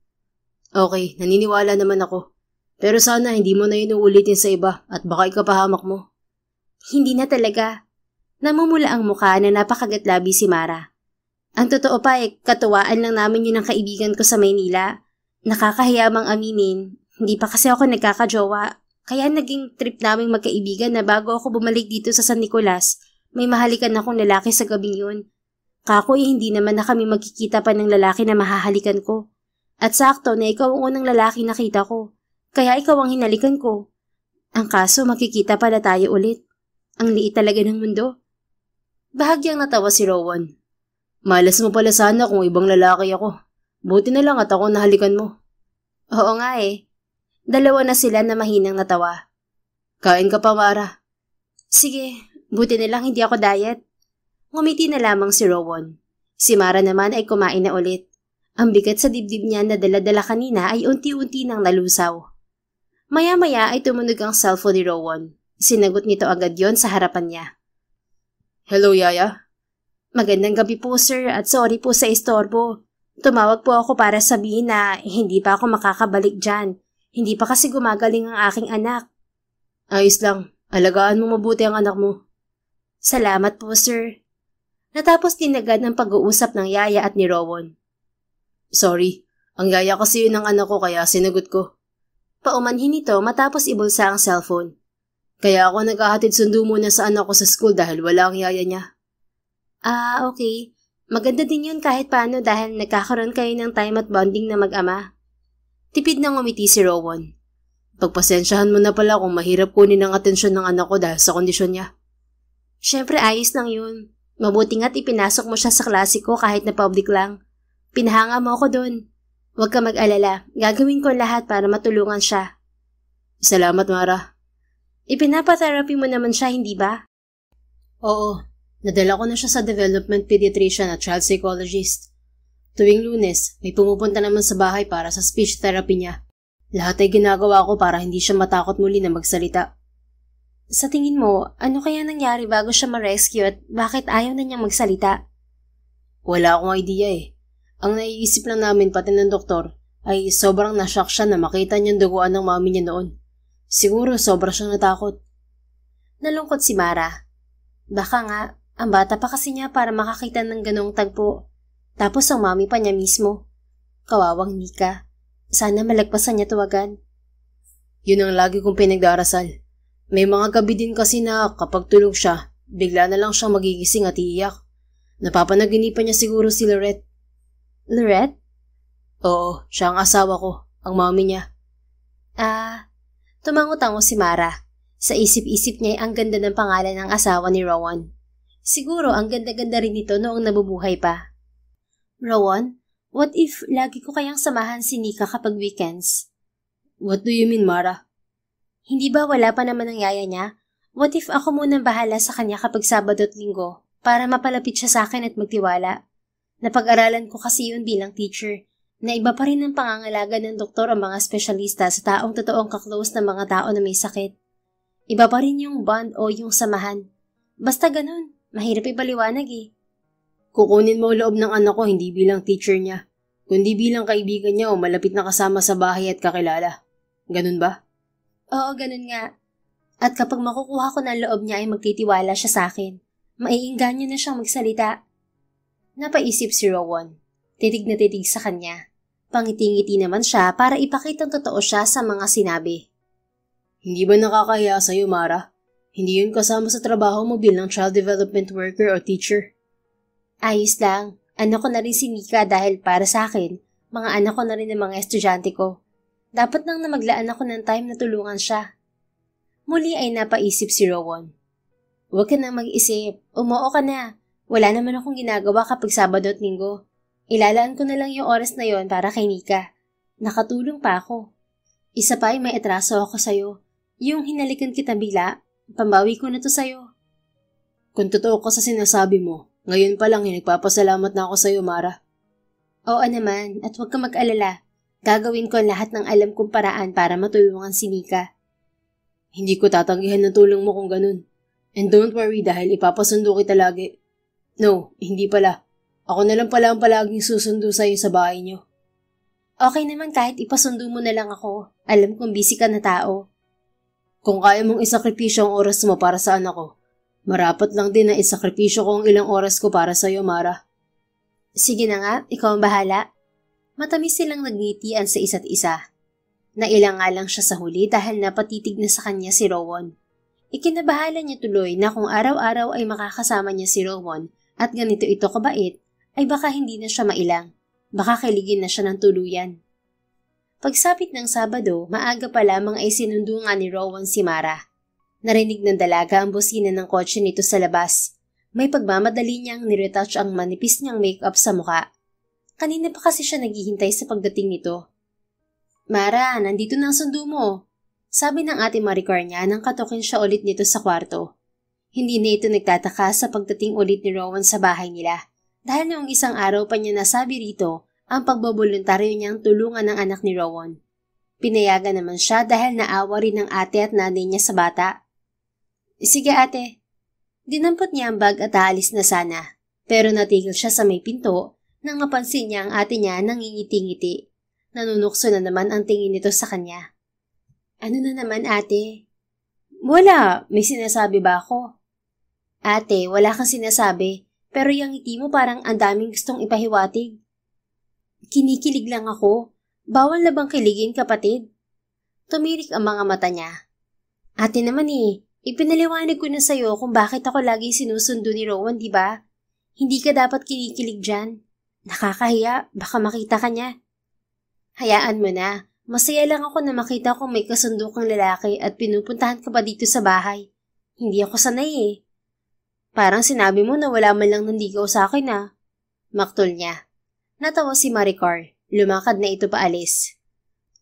Okay, naniniwala naman ako. Pero sana hindi mo na yun uulitin sa iba at baka ikapahamak mo. Hindi na talaga. Namumula ang mukha na napakagatlabi si Mara. Ang totoo pa katuwaan lang namin yun ng kaibigan ko sa Maynila. Nakakahiya mang aminin, hindi pa kasi ako nagkakajowa. Kaya naging trip naming magkaibigan na bago ako bumalik dito sa San Nicolas, may mahalikan akong lalaki sa gabing yun. Kako hindi naman na kami magkikita pa ng lalaki na mahahalikan ko. At sakto na ikaw ang unang lalaki nakita ko. Kaya ikaw ang hinalikan ko. Ang kaso makikita pala tayo ulit. Ang liit talaga ng mundo. Bahagyang natawa si Rowan. Malas mo pala sana kung ibang lalaki ako. Buti na lang at ako nahalikan mo. Oo nga eh. Dalawa na sila na mahinang natawa. Kain ka pa, Mara. Sige, buti na lang hindi ako diet. Ngumiti na lamang si Rowan. Si Mara naman ay kumain na ulit. Ang bigat sa dibdib niya na dala-dala kanina ay unti-unti nang nalusaw. Maya-maya ay tumunog ang cellphone ni Rowan. Sinagot nito agad yon sa harapan niya. Hello, Yaya. Magandang gabi po, sir, at sorry po sa istorbo. Tumawag po ako para sabihin na hindi pa ako makakabalik dyan. Hindi pa kasi gumagaling ang aking anak. Ayos lang. Alagaan mo mabuti ang anak mo. Salamat po, sir. Natapos din agad ang pag-uusap ng Yaya at ni Rowan. Sorry, ang Yaya kasi yun ng anak ko kaya sinagot ko. Paumanhin nito matapos ibulsa ang cellphone. Kaya ako naghahatid sundo muna sa anak ko sa school dahil wala ang Yaya niya. Okay. Maganda din yun kahit paano dahil nagkakaroon kayo ng time at bonding na mag-ama. Tipid na ngumiti si Rowan. Pagpasensyahan mo na pala kung mahirap kunin ang atensyon ng anak ko dahil sa kondisyon niya. Siyempre ayos lang yun. Mabuti nga't ipinasok mo siya sa klase ko kahit na public lang. Pinahanga mo ako doon. Huwag ka mag-alala. Gagawin ko lahat para matulungan siya. Salamat, Mara. Ipinapatherapy mo naman siya, hindi ba? Oo. Nadala ko na siya sa development pediatrician at child psychologist. Tuwing Lunes, may pumupunta naman sa bahay para sa speech therapy niya. Lahat ay ginagawa ko para hindi siya matakot muli na magsalita. Sa tingin mo, ano kaya nangyari bago siya ma-rescue at bakit ayaw na niyang magsalita? Wala akong idea eh. Ang naiisip lang namin pati ng doktor ay sobrang nashock siya na makita niyang duguan ng mami niya noon. Siguro sobra siyang natakot. Nalungkot si Mara. Baka nga, ang bata pa kasi niya para makakita ng ganong tagpo. Tapos ang mami pa niya mismo. Kawawang Nika. Sana malagpasan niya tuwagan. Yun ang lagi kong pinagdarasal. May mga gabi din kasi na kapag tulog siya, bigla na lang siyang magigising at iiyak. Napapanaginipan niya siguro si Lorette. Lorette? Oo, siya ang asawa ko, ang mami niya. Tumango-tango si Mara. Sa isip-isip niya ay ang ganda ng pangalan ng asawa ni Rowan. Siguro ang ganda-ganda rin ito noong nabubuhay pa. Rowan, what if lagi ko kayang samahan si Nika kapag weekends? What do you mean, Mara? Hindi ba wala pa naman ang yaya niya? What if ako munang bahala sa kanya kapag Sabado at Linggo para mapalapit siya sa akin at magtiwala? Napag-aralan ko kasi yun bilang teacher, na iba pa rin ang pangangalaga ng doktor o mga espesyalista sa taong totoong kaklose ng mga tao na may sakit. Iba pa rin yung bond o yung samahan. Basta ganun, mahirap ipaliwanag eh. Kukunin mo loob ng anak ko hindi bilang teacher niya, kundi bilang kaibigan niya o malapit na kasama sa bahay at kakilala. Ganun ba? Oo, ganun nga. At kapag makukuha ko ng loob niya ay magtitiwala siya sa akin. Maiinganyo na siyang magsalita. Napaisip si Rowan. Titig na titig sa kanya. Pangiti-ngiti naman siya para ipakitang totoo siya sa mga sinabi. Hindi ba nakakahiya sa'yo, Mara? Hindi yun kasama sa trabaho mo bilang child development worker o teacher. Ayos lang. Anak ko na rin si Nika dahil para sa akin, mga anak ko na rin ng mga estudyante ko. Dapat nang na maglaan ako ng time na tulungan siya. Muli ay napaisip si Rowan. Huwag ka na mag-isip. Umuo ka na. Wala naman akong ginagawa kapag Sabado at Linggo. Ilalaan ko na lang yung oras na yon para kay Nika. Nakatulong pa ako. Isa pa ay may atraso ako sa'yo. Yung hinalikan kita bigla, pambawi ko na to sa'yo. Kung totoo ka sa sinasabi mo, ngayon pa lang nagpapasalamat na ako sa'yo, Mara. Oo naman, at huwag ka mag-alala. Gagawin ko ang lahat ng alam kong paraan para matulungan si Nika. Hindi ko tatanggihan ng tulong mo kung ganun. And don't worry dahil ipapasundo kita lagi. No, hindi pala. Ako na lang pala ang palaging susundo sa'yo sa bahay niyo. Okay naman kahit ipasundo mo na lang ako. Alam kong busy ka na tao. Kung kaya mong isakripisyo ang oras mo para sa anak ko, marapat lang din na isakripisyo ko ang ilang oras ko para sa'yo, Mara. Sige na nga, ikaw ang bahala. Matamis silang nagngitian sa isa't isa. Nailang nga lang siya sa huli dahil napatitig na sa kanya si Rowan. Ikinabahala niya tuloy na kung araw-araw ay makakasama niya si Rowan at ganito ito kabait, ay baka hindi na siya mailang. Baka kiligin na siya ng tuluyan. Pagsapit ng Sabado, maaga pa lamang ay sinundo nga ni Rowan si Mara. Narinig ng dalaga ang busina ng kotse nito sa labas. May pagmamadali niyang niretouch ang manipis niyang makeup sa muka. Kanina pa kasi siya naghihintay sa pagdating nito. Mara, nandito na ang sundo mo. Sabi ng ate Maricar niya nang katukin siya ulit nito sa kwarto. Hindi na ito nagtataka sa pagdating ulit ni Rowan sa bahay nila dahil noong isang araw pa niya nasabi rito ang pagboboluntaryo niyang tulungan ng anak ni Rowan. Pinayagan naman siya dahil naawa rin ng ate at nanay niya sa bata. Sige ate. Dinampot niya ang bag at aalis na sana, pero natigil siya sa may pinto nang mapansin niya ang ate niya nangingiti-ngiti. Nanunukso na naman ang tingin nito sa kanya. Ano na naman ate? Wala, may sinasabi ba ako? Ate, wala kang sinasabi, pero yung ngiti mo parang ang daming gustong ipahiwatig. Kinikilig lang ako. Bawal na bang kiligin, kapatid? Tumirik ang mga mata niya. Ate naman ipinaliwanag ko na sa'yo kung bakit ako lagi sinusundo ni Rowan, di ba? Hindi ka dapat kinikilig dyan. Nakakahiya, baka makita ka niya. Hayaan mo na. Masaya lang ako na makita kong may kasundo kang lalaki at pinupuntahan ka pa dito sa bahay. Hindi ako sanay Parang sinabi mo na wala man lang nandigaw sa akin Maktol niya. Natawa si Maricar. Lumakad na ito paalis.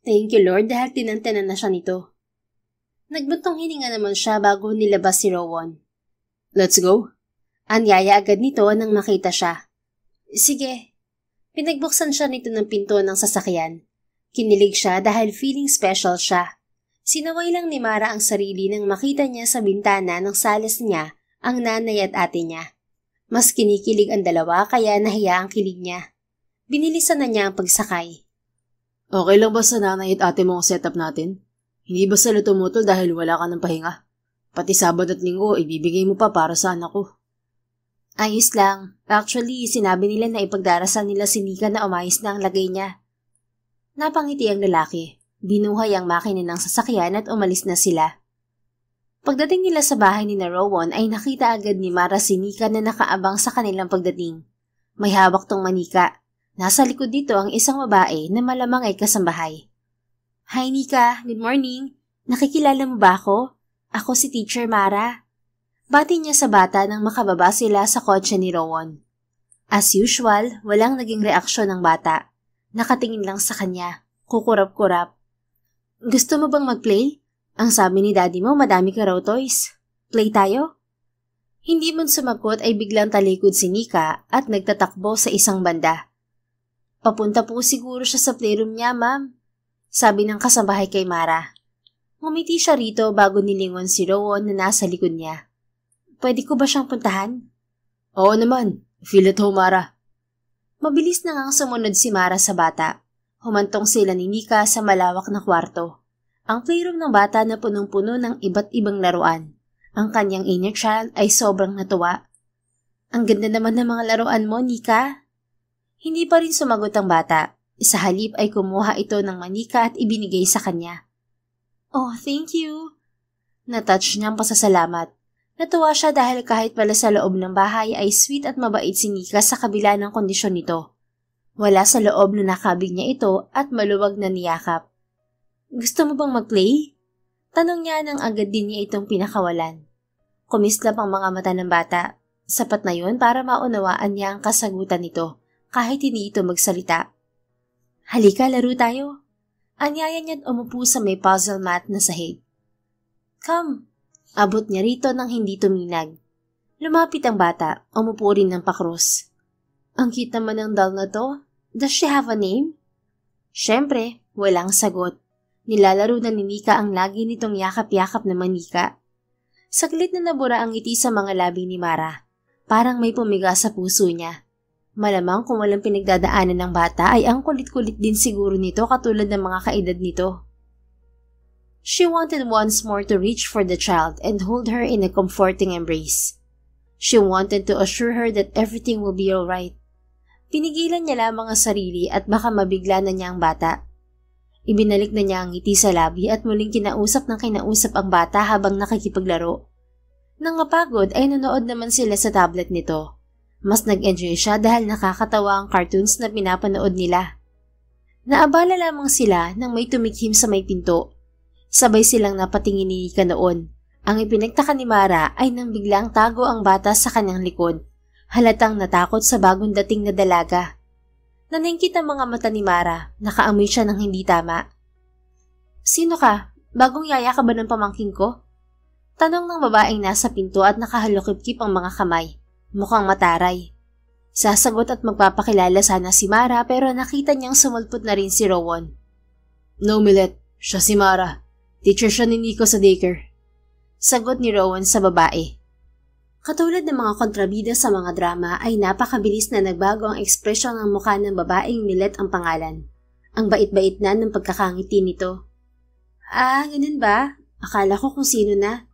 Thank you Lord dahil tinantanan na siya nito. Nagbuntong hininga naman siya bago nilabas si Rowan. Let's go. Anyaya agad nito nang makita siya. Sige. Pinagbuksan siya nito ng pinto ng sasakyan. Kinilig siya dahil feeling special siya. Sinaway lang ni Mara ang sarili nang makita niya sa bintana ng salas niya ang nanay at ate niya. Mas kinikilig ang dalawa kaya nahiya ang kilig niya. Binilisan na niya ang pagsakay. Okay lang ba sa nanay at ate mo ang setup natin? Hindi ba sila tumutol dahil wala ka ng pahinga? Pati Sabado at Linggo ibibigay mo pa para sa anak ko. Ayos lang. Actually, sinabi nila na ipagdarasal nila si Nika na umayos na ang lagay niya. Napangiti ang lalaki. Binuhay ang makina ng sasakyan at umalis na sila. Pagdating nila sa bahay ni Rowan ay nakita agad ni Mara si Nika na nakaabang sa kanilang pagdating. May hawak tong manika. Nasa likod dito ang isang babae na malamang ay kasambahay. Hi Nika, good morning. Nakikilala mo ba ako? Ako si Teacher Mara. Bati niya sa bata nang makababa sila sa kotse ni Rowan. As usual, walang naging reaksyon ng bata. Nakatingin lang sa kanya, kukurap-kurap. Gusto mo bang mag-play? Ang sabi ni daddy mo madami ka raw toys. Play tayo? Hindi man sumagot ay biglang talikod si Nika at nagtatakbo sa isang banda. Papunta po siguro siya sa playroom niya, ma'am. Sabi ng kasambahay kay Mara. Ngumiti siya rito bago nilingon si Rowan na nasa likod niya. Pwede ko ba siyang puntahan? Oo naman. Feel at home, Mara. Mabilis na ngang sumunod si Mara sa bata. Humantong sila ni Nika sa malawak na kwarto. Ang playroom ng bata na punong-puno ng iba't ibang laruan. Ang kanyang inner child ay sobrang natuwa. Ang ganda naman ng mga laruan mo, Nika. Hindi pa rin sumagot ang bata. Sa halip ay kumuha ito ng manika at ibinigay sa kanya. Oh, thank you. Natouch niyang pasasalamat. Natuwa siya dahil kahit pala sa loob ng bahay ay sweet at mabait si Nika sa kabila ng kondisyon nito. Wala sa loob na nakabig niya ito at maluwag na niyakap. Gusto mo bang mag-play? Tanong niya nang agad din niya itong pinakawalan. Kumislap ang mga mata ng bata. Sapat na yun para maunawaan niya ang kasagutan nito kahit hindi ito magsalita. Halika, laro tayo. Anyaya niya't umupo sa may puzzle mat na sahig. Come. Abot niya rito nang hindi tuminag. Lumapit ang bata, umupo rin ng pakrus. Ang cute naman ng doll na to. Does she have a name? Siyempre, walang sagot. Nilalaro na ni Nika ang lagi nitong yakap-yakap na manika. Saglit na nabura ang ngiti sa mga labi ni Mara. Parang may pumiga sa puso niya. Malamang kung walang pinagdadaanan ng bata ay ang kulit-kulit din siguro nito katulad ng mga kaedad nito. She wanted once more to reach for the child and hold her in a comforting embrace. She wanted to assure her that everything will be alright. Pinigilan niya lamang ang sarili at baka mabigla na niya ang bata. Ibinalik na niya ang ngiti sa labi at muling kinausap ang bata habang nakikipaglaro. Nang mapagod ay nanood naman sila sa tablet nito. Mas nag-enjoy siya dahil nakakatawa ang cartoons na pinapanood nila. Naabala lamang sila nang may tumikhim sa may pinto. Sabay silang napatingin ni Nika noon. Ang ipinagtaka ni Mara ay nang biglang tago ang bata sa kanyang likod. Halatang natakot sa bagong dating na dalaga. Naningkit ang mga mata ni Mara, nakaamoy siya ng hindi tama. Sino ka? Bagong yaya ka ba ng pamangkin ko? Tanong ng babaeng nasa pinto at nakahalukip-kip ang mga kamay. Mukhang mataray. Sasagot at magpapakilala sana si Mara pero nakita niyang sumulpot na rin si Rowan. No, Millet. Siya si Mara. Teacher siya ni Nico sa daycare. Sagot ni Rowan sa babae. Katulad ng mga kontrabida sa mga drama ay napakabilis na nagbago ang ekspresyon ng mukha ng babaeng Millet ang pangalan. Ang bait-bait na ng pagkakangiti nito. Ah, ganun ba? Akala ko kung sino na.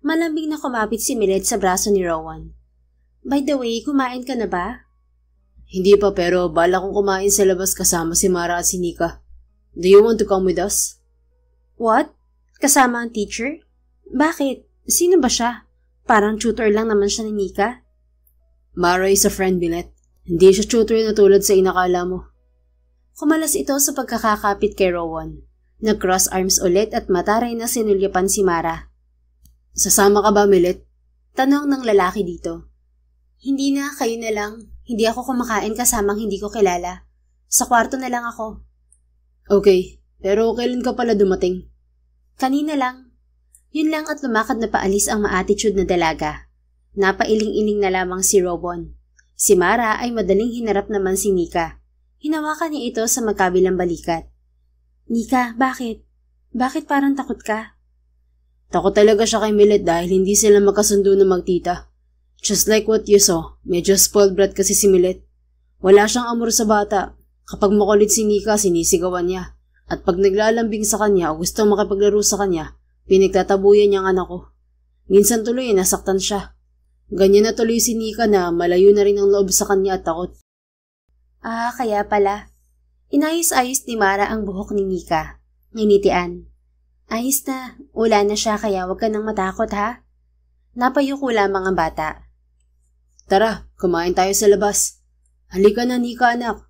Malambing na kumapit si Millet sa braso ni Rowan. By the way, kumain ka na ba? Hindi pa pero bala kong kumain sa labas kasama si Mara at si Nika. Do you want to come with us? What? Kasama ang teacher? Bakit? Sino ba siya? Parang tutor lang naman siya ni Nika. Mara is a friend, Millet. Hindi siya tutor na tulad sa inakala mo. Kumalas ito sa pagkakakapit kay Rowan. Nag-cross arms ulit at mataray na sinulyapan si Mara. Sasama ka ba, Millet? Tanong ng lalaki dito. Hindi na, kayo na lang. Hindi ako kumakain kasamang hindi ko kilala. Sa kwarto na lang ako. Okay, pero kailan ka pala dumating? Kanina lang. Yun lang at lumakad na paalis ang ma-attitude na dalaga. Napailing-iling na lamang si Rowan. Si Mara ay madaling hinarap naman si Nika. Hinawakan niya ito sa magkabilang balikat. Nika, bakit? Bakit parang takot ka? Takot talaga siya kay Millet dahil hindi sila magkasundo na magtita. Just like what you saw, medyo spoiled brat kasi si Millet. Wala siyang amor sa bata. Kapag makulit si Nika, sinisigawan niya. At pag naglalambing sa kanya o gustong makipaglaro sa kanya, pinagtatabuyan niya ang anak ko. Minsan tuloy nasaktan siya. Ganyan na tuloy si Nika na malayo na rin ang loob sa kanya at takot. Ah, kaya pala. Inayos-ayos ni Mara ang buhok ni Nika. Nginitian. Ayos na. Wala na siya kaya huwag ka nang matakot ha. Napayuko lamang ang bata. Tara, kumain tayo sa labas. Halika na, Nika anak.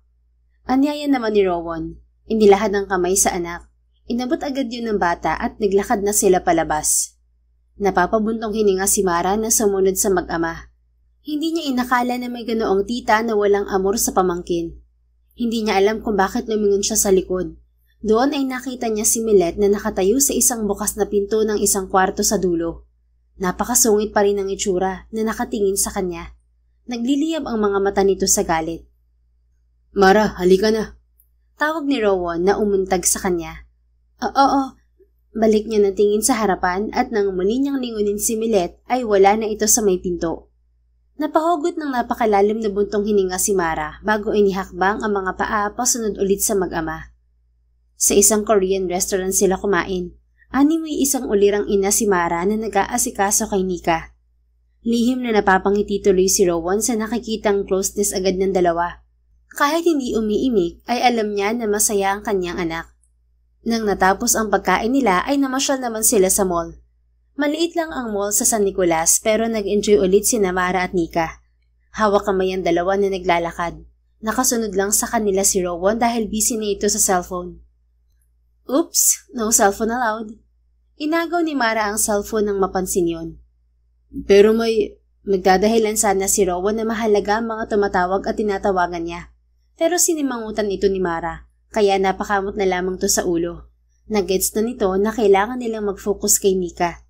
Anyaya naman ni Rowan. Inilahad ng kamay sa anak. Inabot agad yun ng bata at naglakad na sila palabas. Napapabuntong hininga si Mara na sumunod sa mag-ama. Hindi niya inakala na may ganoong tita na walang amor sa pamangkin. Hindi niya alam kung bakit lumingon siya sa likod. Doon ay nakita niya si Millet na nakatayo sa isang bukas na pinto ng isang kwarto sa dulo. Napakasungit pa rin ang itsura na nakatingin sa kanya. Nagliliyab ang mga mata nito sa galit. Mara, halika na. Tawag ni Rowan na umuntag sa kanya. Oo. Balik niya ng tingin sa harapan at nang muli niyang lingunin si Millet ay wala na ito sa may pinto. Napahugot ng napakalalim na buntong hininga si Mara bago inihakbang ang mga paa pasunod ulit sa mag-ama. Sa isang Korean restaurant sila kumain. Animoy isang ulirang ina si Mara na nag-aasikaso kay Nika. Lihim na napapangiti tuloy si Rowan sa nakikitang closeness agad ng dalawa. Kahit hindi umiimik ay alam niya na masaya ang kanyang anak. Nang natapos ang pagkain nila ay namasyal naman sila sa mall. Maliit lang ang mall sa San Nicolas pero nag-enjoy ulit si Mara at Nika. Hawak kamay ang dalawa na naglalakad. Nakasunod lang sa kanila si Rowan dahil busy na ito sa cellphone. Oops, no cellphone allowed. Inagaw ni Mara ang cellphone nang mapansin yon. Pero magdadahilan sana si Rowan na mahalaga ang mga tumatawag at tinatawagan niya. Pero sinimangutan ito ni Mara, kaya napakamot na lamang to sa ulo. Nag-gets na nito na kailangan nilang mag-focus kay Nika.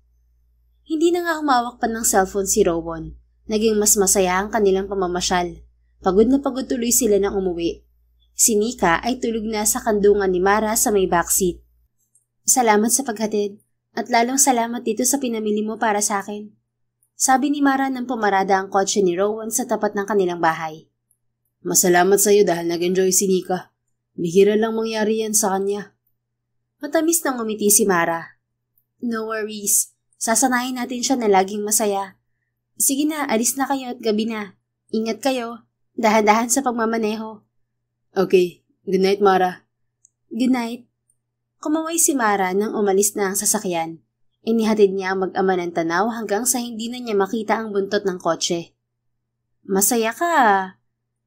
Hindi na nga humawak pa ng cellphone si Rowan. Naging mas masaya ang kanilang pamamasyal. Pagod na pagod tuloy sila nang umuwi. Si Nika ay tulog na sa kandungan ni Mara sa may backseat. Salamat sa paghatid, at lalong salamat dito sa pinamili mo para sa akin. Sabi ni Mara nang pumarada ang kotse ni Rowan sa tapat ng kanilang bahay. Masalamat sa iyo dahil nag-enjoy si Nika. Bihira lang mangyari yan sa kanya. Matamis nang umiti si Mara. No worries. Sasanayin natin siya na laging masaya. Sige na, alis na kayo at gabi na. Ingat kayo. Dahan-dahan sa pagmamaneho. Okay. Good night, Mara. Good night. Kumaway si Mara nang umalis na ang sasakyan. Inihatid niya ang mag-ama ng tanaw hanggang sa hindi na niya makita ang buntot ng kotse. Masaya ka.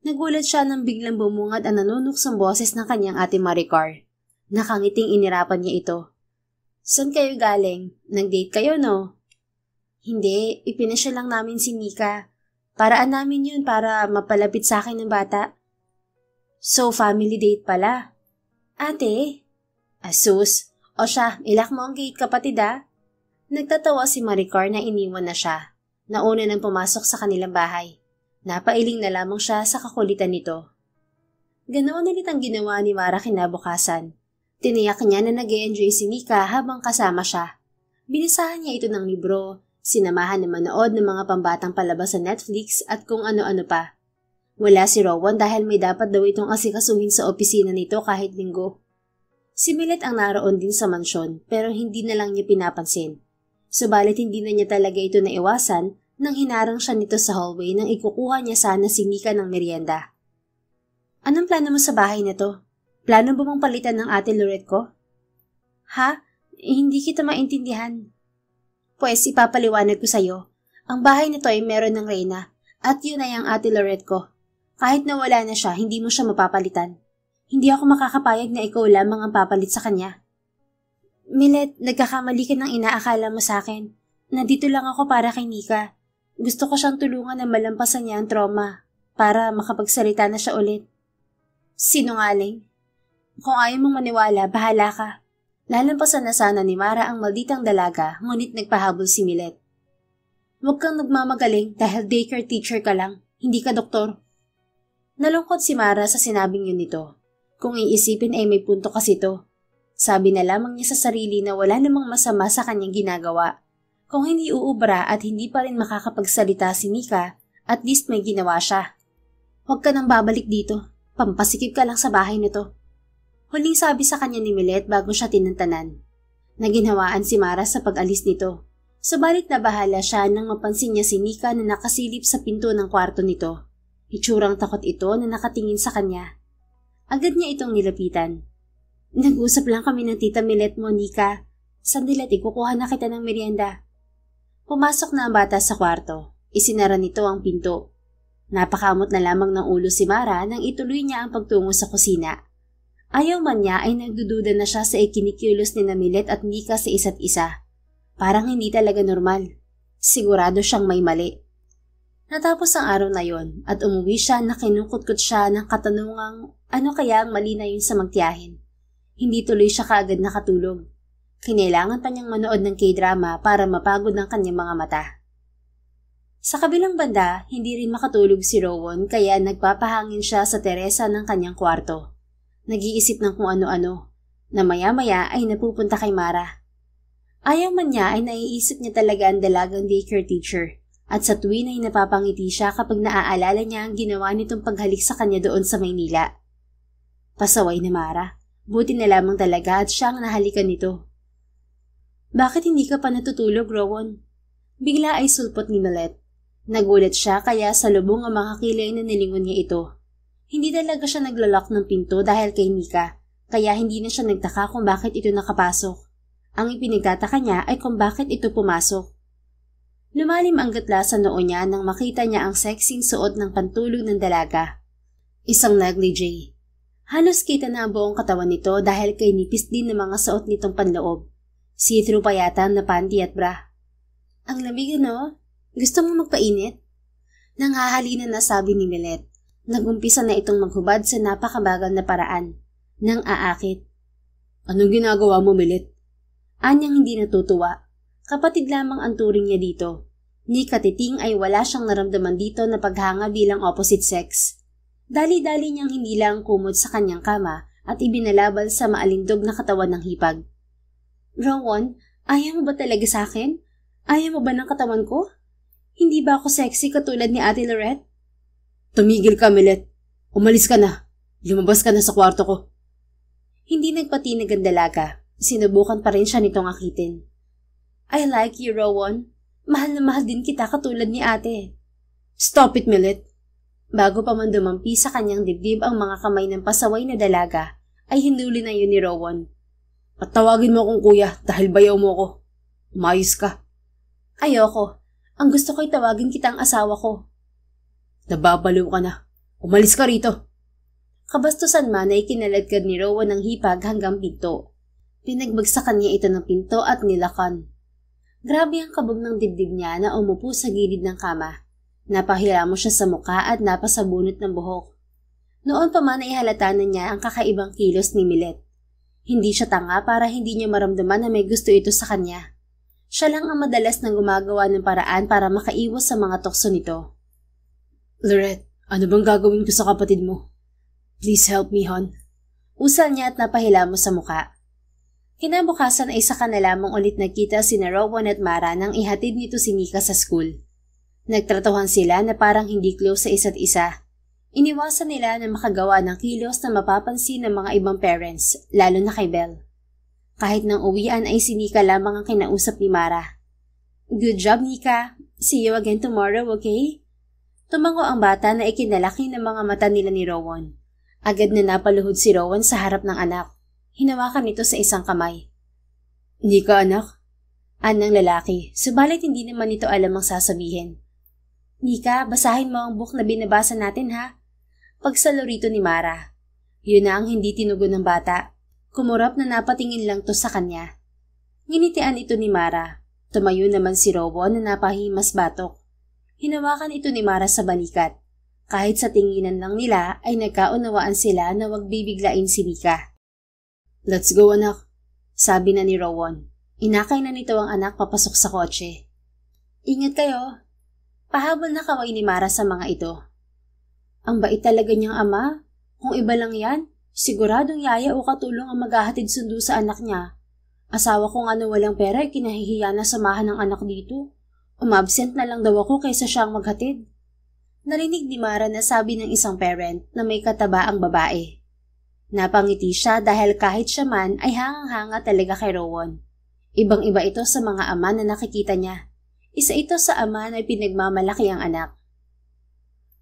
Nagulat siya nang biglang bumungad ang nanunuksong boses ng kanyang ate Maricar. Nakangiting inirapan niya ito. Saan kayo galing? Nag-date kayo, no? Hindi, ipinasya lang namin si Nika. Paraan namin yun para mapalapit sa akin ng bata. So, family date pala. Ate? Asus, o siya, ilak mo ang gate kapatid ah. Nagtatawa si Maricar na iniwan na siya. Nauna nang pumasok sa kanilang bahay. Napailing na lamang siya sa kakulitan nito. Ganoon ulit ang ginawa ni Mara kinabukasan. Tiniyak niya na nag-e-enjoy si Nika habang kasama siya. Binisahan niya ito ng libro, sinamahan na manood ng mga pambatang palabas sa Netflix at kung ano-ano pa. Wala si Rowan dahil may dapat daw itong asikasuhin sa opisina nito kahit linggo. Si Millet ang naroon din sa mansyon pero hindi na lang niya pinapansin. Subalit hindi na niya talaga ito naiwasan nang hinarang siya nito sa hallway nang ikukuha niya sana si Nika ng merienda. Anong plano mo sa bahay na to? Plano ba mong palitan ng ate Lorette ko? Ha? Hindi kita maintindihan. Pues ipapaliwanag ko sa'yo. Ang bahay na to ay meron ng Reyna at yun ay ang ate Lorette ko. Kahit na wala na siya, hindi mo siya mapapalitan. Hindi ako makakapayag na ikaw lamang ang papalit sa kanya. Millet, nagkakamali ka ng inaakala mo sa akin. Nandito lang ako para kay Nika. Gusto ko siyang tulungan na malampasan niya ang trauma para makapagsalita na siya ulit. Sinungaling. Kung ayaw mong maniwala, bahala ka. Lalampasan na sana ni Mara ang malditang dalaga, ngunit nagpahabol si Millet. Huwag kang nagmamagaling dahil daycare teacher ka lang, hindi ka doktor. Nalungkot si Mara sa sinabing yun nito. Kung iisipin ay may punto kasi to. Sabi na lamang niya sa sarili na wala namang masama sa kanyang ginagawa. Kung hindi uubra at hindi pa rin makakapagsalita si Nika, at least may ginawa siya. Huwag ka nang babalik dito. Pampasikip ka lang sa bahay na to. Huling sabi sa kanya ni Millet bago siya tinantanan. Naginhawaan si Mara sa pag-alis nito. Subalit na bahala siya nang mapansin niya si Nika na nakasilip sa pinto ng kwarto nito. Itsurang takot ito na nakatingin sa kanya. Agad niya itong nilapitan. Nag-usap lang kami ng tita Millet mo, Nika. Sandilat, ikukuha na kita ng merienda. Pumasok na ang bata sa kwarto. Isinara nito ang pinto. Napakamot na lamang ng ulo si Mara nang ituloy niya ang pagtungo sa kusina. Ayaw man niya ay nagdududa na siya sa ikinikilos ni Millet at Nika sa isa't isa. Parang hindi talaga normal. Sigurado siyang may mali. Natapos ang araw na yon at umuwi siya na kinukutkot siya ng katanungang ano kaya ang mali na yun sa magtiyahin. Hindi tuloy siya kaagad nakatulog. Kinailangan pa niyang manood ng K-drama para mapagod ang kanyang mga mata. Sa kabilang banda, hindi rin makatulog si Rowan kaya nagpapahangin siya sa teresa ng kanyang kwarto. Nag-iisip ng kung ano-ano, na maya-maya ay napupunta kay Mara. Ayaw man niya ay naiisip niya talaga ang dalagang daycare teacher. At sa tuwin ay napapangiti siya kapag naaalala niya ang ginawa nitong paghalik sa kanya doon sa Maynila. Pasaway na Mara. Buti na lamang talaga at siya ang nahalikan nito. Bakit hindi ka pa natutulog, Rowan? Bigla ay sulpot ni Millet. Nagulat siya kaya sa lubong ang mga kilay na nilingon niya ito. Hindi talaga siya naglalak ng pinto dahil kay Nika, kaya hindi na siya nagtaka kung bakit ito nakapasok. Ang ipinagtataka niya ay kung bakit ito pumasok. Lumalim ang gatla sa noo niya nang makita niya ang sexing suot ng pantulog ng dalaga. Isang negligee. Halos kita na ang buong katawan nito dahil kay nipis din ng mga suot nitong panloob. See-through pa yata na panty at bra. Ang lamig ano? Gusto mo magpainit? Nanghahalinan na sabi ni Millet. Nagumpisa na itong maghubad sa napakabagal na paraan. Nang aakit. Anong ginagawa mo, Millet? Anyang hindi natutuwa. Kapatid lamang ang turing niya dito. Ni Katiting ay wala siyang naramdaman dito na paghanga bilang opposite sex. Dali-dali niyang hindi lang kumot sa kanyang kama at ibinalabal sa maalindog na katawan ng hipag. Rowan, ayaw mo ba talaga sa akin? Ayaw mo ba ng katawan ko? Hindi ba ako sexy katulad ni Ate Lorette? Tumigil ka, Millet. Umalis ka na. Lumabas ka na sa kwarto ko. Hindi nagpatinag ang dalaga. Sinubukan pa rin siya nitong akitin. I like you, Rowan. Mahal na mahal din kita katulad ni ate. Stop it, Millet. Bago pa man dumampi sa kanyang dibdib ang mga kamay ng pasaway na dalaga, ay hinuli na yun ni Rowan. At tawagin mo akong kuya dahil bayaw mo ko. Umayos ka. Ayoko. Ang gusto ko'y tawagin kitang asawa ko. Nababaliw ka na. Umalis ka rito. Kabastusan man ay kinaladkad ni Rowan ng hipag hanggang pinto. Pinagbagsakan niya ito ng pinto at nilakan. Grabe ang kabog ng dibdib niya na umupo sa gilid ng kama. Napahilamo siya sa muka at napasabunot ng buhok. Noon pa man ay halata na niya ang kakaibang kilos ni Millet. Hindi siya tanga para hindi niya maramdaman na may gusto ito sa kanya. Siya lang ang madalas na gumagawa ng paraan para makaiwas sa mga tukso nito. Lorette, ano bang gagawin ko sa kapatid mo? Please help me, hon. Usal niya at napahilamos sa muka. Kinabukasan ay saka na lamang ulit nagkita sina Rowan at Mara nang ihatid nito si Nika sa school. Nagtratuhan sila na parang hindi close sa isa't isa. Iniwasan nila na makagawa ng kilos na mapapansin ng mga ibang parents, lalo na kay Belle. Kahit nang uwian ay si Nika lamang ang kinausap ni Mara. Good job, Nika. See you again tomorrow, okay? Tumango ang bata na ikinalaki ng mga mata nila ni Rowan. Agad na napaluhod si Rowan sa harap ng anak. Hinawakan nito sa isang kamay. Nika, anak? Anang lalaki, subalit hindi naman ito alam ang sasabihin. Nika, basahin mo ang book na binabasa natin ha? Pagsalo rito ni Mara. Yun na ang hindi tinugon ng bata. Kumurap na napatingin lang to sa kanya. Nginitian ito ni Mara. Tumayo naman si Rowan na napahimas batok. Hinawakan ito ni Mara sa balikat. Kahit sa tinginan lang nila ay nagkaunawaan sila na wag bibiglain si Nika. Let's go, anak, sabi na ni Rowan. Inakay na nito ang anak papasok sa kotse. Ingat kayo. Pahabol na kaway ni Mara sa mga ito. Ang bait talaga niyang ama. Kung iba lang yan, siguradong yaya o katulong ang maghahatid sundo sa anak niya. Asawa ko nga na walang pera ay kinahihiya na samahan ng anak dito. Umabsent na lang daw ako kaysa siyang maghatid. Narinig ni Mara na sabi ng isang parent na may kataba ang babae. Napangiti siya dahil kahit siya man ay hangang-hanga talaga kay Rowan. Ibang-iba ito sa mga ama na nakikita niya. Isa ito sa ama na pinagmamalaki ang anak.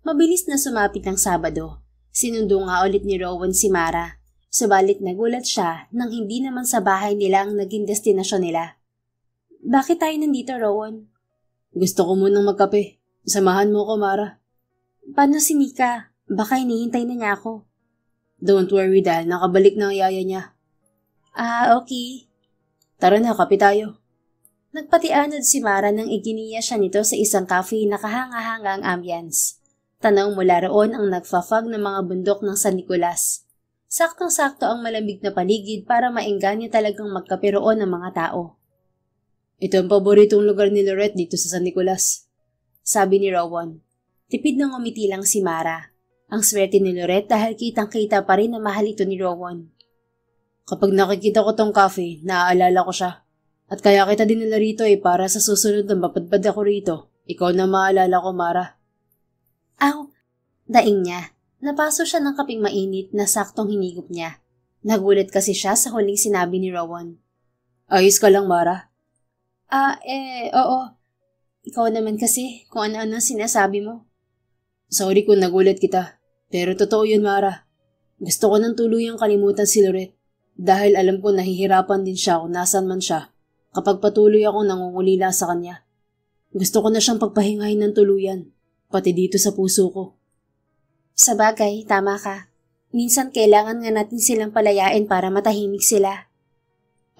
Mabilis na sumapit ng Sabado. Sinundo nga ulit ni Rowan si Mara. Subalit nagulat siya nang hindi naman sa bahay nila ang naging destinasyon nila. Bakit tayo nandito, Rowan? Gusto ko munang magkape. Samahan mo ko, Mara. Paano si Nika? Baka hinihintay na niya ako. Don't worry dahil nakabalik na ang yaya niya. Okay. Tara na, kape tayo. Nagpatianod si Mara nang iginiya siya nito sa isang cafe na kahanga-hanga ang ambience. Tanaw mula roon ang nagfafag ng mga bundok ng San Nicolas. Saktong-sakto ang malamig na paligid para maengganyo talagang magkape roon ang mga tao. Ito ang paboritong lugar ni Lorette dito sa San Nicolas, sabi ni Rowan. Tipid na ngumiti lang si Mara. Ang swerte ni Lorette dahil kitang-kita pa rin na mahal ito ni Rowan. Kapag nakikita ko tong cafe, naaalala ko siya. At kaya kita dinala rito para sa susunod na mapadpad ako rito. Ikaw na maalala ko, Mara. Aw, daing niya. Napaso siya ng kaping mainit na saktong hinigop niya. Nagulat kasi siya sa huling sinabi ni Rowan. Ayos ka lang, Mara? Oo. Ikaw naman kasi kung ano-ano sinasabi mo. Sorry kung nagulat kita, pero totoo yun, Mara. Gusto ko nang tuluyang kalimutan si Lorette dahil alam ko nahihirapan din siya kung nasan man siya kapag patuloy akong nangungulila sa kanya. Gusto ko na siyang pagpahingahin ng tuluyan, pati dito sa puso ko. Sabagay, tama ka. Minsan kailangan nga natin silang palayain para matahimik sila.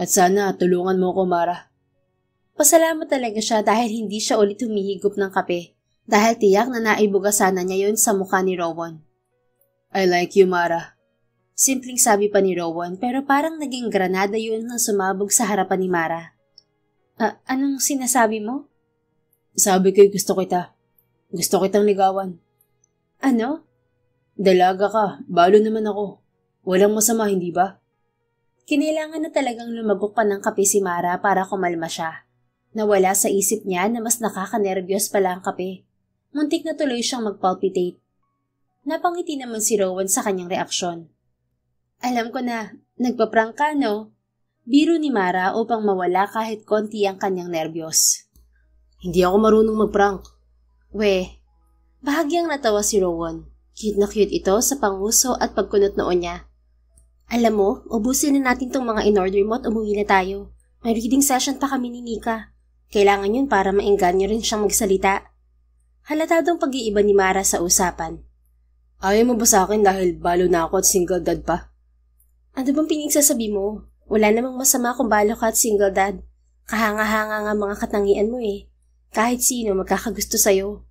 At sana tulungan mo ko, Mara. Pasalamat talaga siya dahil hindi siya ulit humihigop ng kape. Dahil tiyak na naibuga sana niya yun sa mukha ni Rowan. I like you, Mara. Simpleng sabi pa ni Rowan pero parang naging granada yun nang sumabog sa harapan ni Mara. Anong sinasabi mo? Sabi ko'y gusto kita. Gusto kitang ligawan. Ano? Dalaga ka, balo naman ako. Walang masama, hindi ba? Kinailangan na talagang lumagok pa ng kape si Mara para kumalma siya. Nawala sa isip niya na mas nakakanerbiyos pala ang kape. Muntik na tuloy siyang magpalpitate. Napangiti naman si Rowan sa kanyang reaksyon. Alam ko na, nagpa-prank ka, no? Biro ni Mara upang mawala kahit konti ang kanyang nerbiyos. Hindi ako marunong mag-prank. Bahagyang natawa si Rowan. Cute na cute ito sa panguso at pagkunot noon niya. Alam mo, ubusin na natin tong mga in-order mo at umuwi na tayo. May reading session pa kami ni Nika. Kailangan yun para maengganyo rin siyang magsalita. Halatadong pag-iiba ni Mara sa usapan. Ayaw mo ba sa akin dahil balo na ako at single dad pa? Ano bang pinagsasabi mo? Wala namang masama kung balo ka at single dad. Kahanga-hanga nga mga katangian mo eh. Kahit sino magkakagusto sa'yo.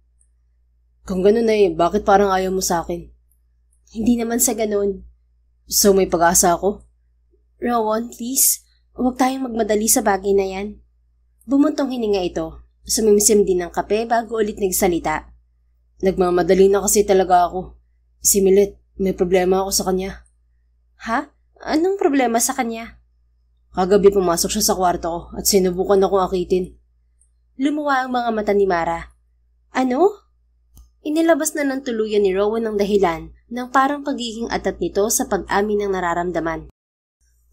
Kung ganun bakit parang ayaw mo sa akin? Hindi naman sa ganun. So may pag-asa ako? Rowan, please. Huwag tayong magmadali sa bagay na yan. Bumuntong hininga ito. Sumimsim din ng kape bago ulit nagsalita. Nagmamadali na kasi talaga ako. Si Millet, may problema ako sa kanya. Ha? Anong problema sa kanya? Kagabi pumasok siya sa kwarto ko at sinubukan akong akitin. Lumuwa ang mga mata ni Mara. Ano? Inilabas na ng tuluyan ni Rowan ang dahilan ng parang pagiging atat nito sa pag-amin ng nararamdaman.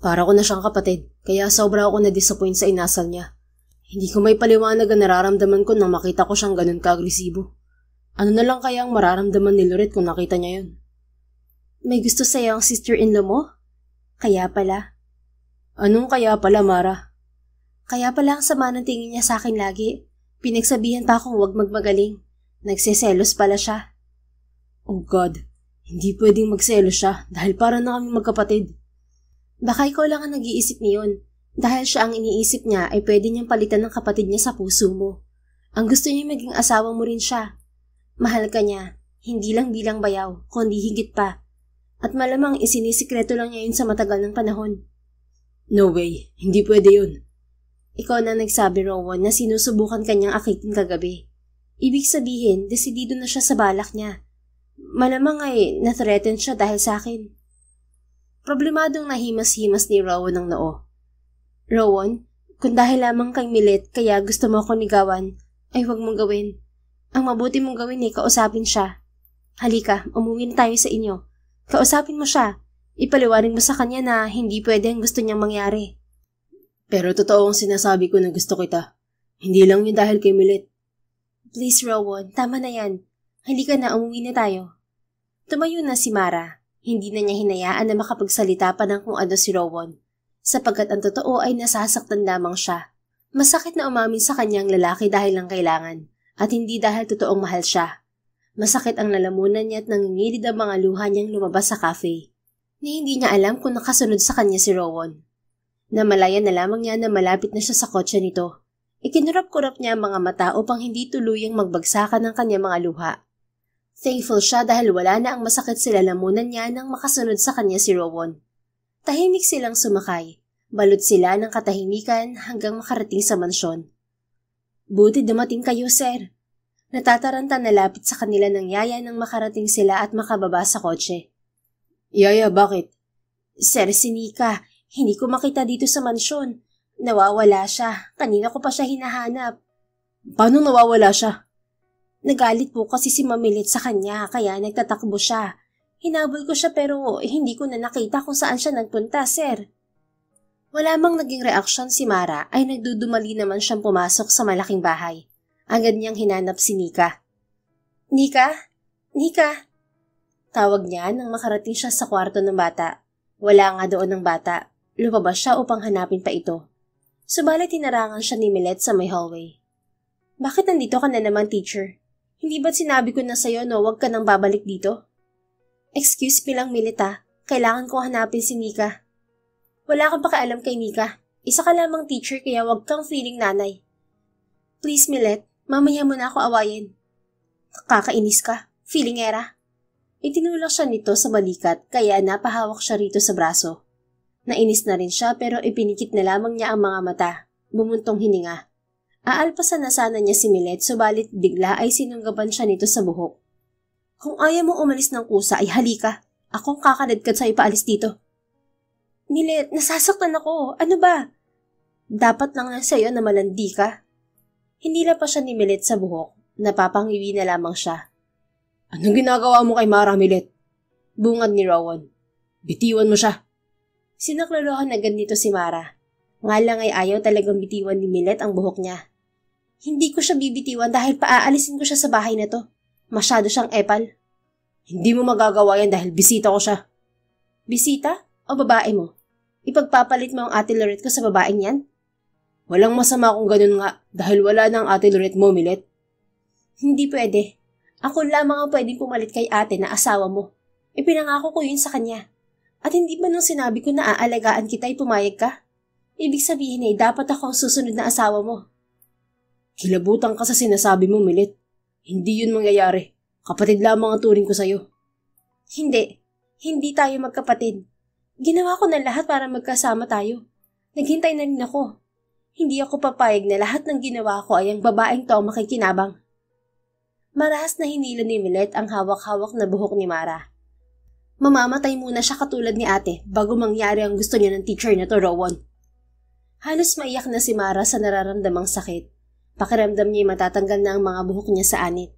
Para ko na siyang kapatid, kaya sobra ako na-disappoint sa inasal niya. Hindi ko may paliwanag ang nararamdaman ko nang makita ko siyang ganun ka-agresibo. Ano na lang kaya ang mararamdaman ni Lorette kung nakita niya yun? May gusto sa'yo ang sister-in-law mo? Kaya pala. Anong kaya pala, Mara? Kaya pala ang sama ng tingin niya sa akin lagi. Pinagsabihan pa akong huwag magmagaling. Nagseselos pala siya. Oh God, hindi pwedeng magselos siya dahil para na kami magkapatid. Baka ikaw lang ang nag-iisip niyon. Dahil siya ang iniisip niya ay pwede niyang palitan ng kapatid niya sa puso mo. Ang gusto niya maging asawa mo rin siya. Mahal ka niya, hindi lang bilang bayaw, kundi higit pa. At malamang isinisikreto lang niya yun sa matagal ng panahon. No way, hindi pwede yun. Ikaw na nagsabi, Rowan, na sinusubukan kanyang akitin kagabi. Ibig sabihin, desidido na siya sa balak niya. Malamang ay na-threaten siya dahil sa akin. Problemadong nahimas-himas ni Rowan ang noo. Rowan, kung dahil lamang kay Millet kaya gusto mo akong ligawan, ay huwag mong gawin. Ang mabuti mong gawin ay kausapin siya. Halika, umuwi na tayo sa inyo. Kausapin mo siya. Ipaliwanag mo sa kanya na hindi pwede ang gusto niyang mangyari. Pero totoo ang sinasabi ko na gusto kita. Hindi lang yun dahil kay Millet. Please, Rowan, tama na yan. Halika na, umuwi na tayo. Tumayo na si Mara. Hindi na niya hinayaan na makapagsalita pa ng kung ano si Rowan. Sapagkat ang totoo ay nasasaktan lamang siya. Masakit na umamin sa kanyang lalaki dahil lang kailangan, at hindi dahil totoong mahal siya. Masakit ang lalamunan niya at nangingilid ang mga luha niyang lumabas sa cafe, na hindi niya alam kung nakasunod sa kanya si Rowan. Namalayan na lamang niya na malapit na siya sa kotse nito. Ikinurap-kurap niya ang mga mata upang hindi tuluyang magbagsakan ng kanyang mga luha. Thankful siya dahil wala na ang masakit sa lalamunan niya nang makasunod sa kanya si Rowan. Tahimik silang sumakay. Balot sila ng katahimikan hanggang makarating sa mansyon. Buti dumating kayo, sir. Natataranta na lapit sa kanila ng yaya nang makarating sila at makababa sa kotse. Yaya, bakit? Sir, si Nika. Hindi ko makita dito sa mansyon. Nawawala siya. Kanina ko pa siya hinahanap. Paano nawawala siya? Nagalit po kasi si Mamilit sa kanya kaya nagtatakbo siya. Hinabol ko siya pero hindi ko na nakita kung saan siya nagpunta, sir. Wala mang naging reaksyon si Mara ay nagdudumali naman siyang pumasok sa malaking bahay. Agad niyang hinanap si Nika. Nika? Nika? Tawag niya nang makarating siya sa kwarto ng bata. Wala nga doon ng bata. Lumabas siya upang hanapin pa ito. Subalit tinarangan siya ni Millet sa may hallway. Bakit nandito ka na naman, teacher? Hindi ba't sinabi ko na sa'yo no huwag ka nang babalik dito? Excuse me lang, Millet ah. Kailangan ko hanapin si Nika. Wala kang pakialam kay Nika. Isa ka lamang teacher kaya huwag kang feeling nanay. Please, Millet. Mamaya mo na ako awayin. Kakainis ka. Feelingera. Itinulak siya nito sa balikat kaya napahawak siya rito sa braso. Nainis na rin siya pero ipinikit na lamang niya ang mga mata. Bumuntong hininga. Aalpasan na sana niya si Millet subalit bigla ay sinunggaban siya nito sa buhok. Kung ayaw mong umalis ng kusa ay halika. Akong kakadadkad sa'yo paalis dito. Millet, nasasaktan ako. Ano ba? Dapat lang sa'yo na malandi ka. Hinila pa siya ni Millet sa buhok. Napapangiwi na lamang siya. Anong ginagawa mo kay Mara, Millet? Bungad ni Rowan. Bitiwan mo siya. Sinaklolohan agad nito si Mara. Nga lang ay ayaw talagang bitiwan ni Millet ang buhok niya. Hindi ko siya bibitiwan dahil paaalisin ko siya sa bahay na to. Masyado siyang epal. Hindi mo magagawa yan dahil bisita ko siya. Bisita? O babae mo? Ipagpapalit mo ang ate Lorette ko sa babaeng yan? Walang masama kung ganun nga dahil wala na ang ate Lorette mo, Millet. Hindi pwede. Ako lamang ang pwedeng pumalit kay ate na asawa mo. Ipinangako ko yun sa kanya. At hindi ba nung sinabi ko na aalagaan kita ay pumayag ka? Ibig sabihin ay dapat ako ang susunod na asawa mo. Kilabutan ka sa sinasabi mo, Millet. Hindi yun mangyayari. Kapatid lamang ang turing ko sa'yo. Hindi. Hindi tayo magkapatid. Ginawa ko na lahat para magkasama tayo. Naghintay na rin ako. Hindi ako papayag na lahat ng ginawa ko ay ang babaeng to ang makikinabang. Marahas na hinila ni Milet ang hawak-hawak na buhok ni Mara. Mamamatay muna siya katulad ni ate bago mangyari ang gusto niya ng teacher na to, Rowan. Halos maiyak na si Mara sa nararamdamang sakit. Pakiramdam niya matatanggal na ang mga buhok niya sa anit.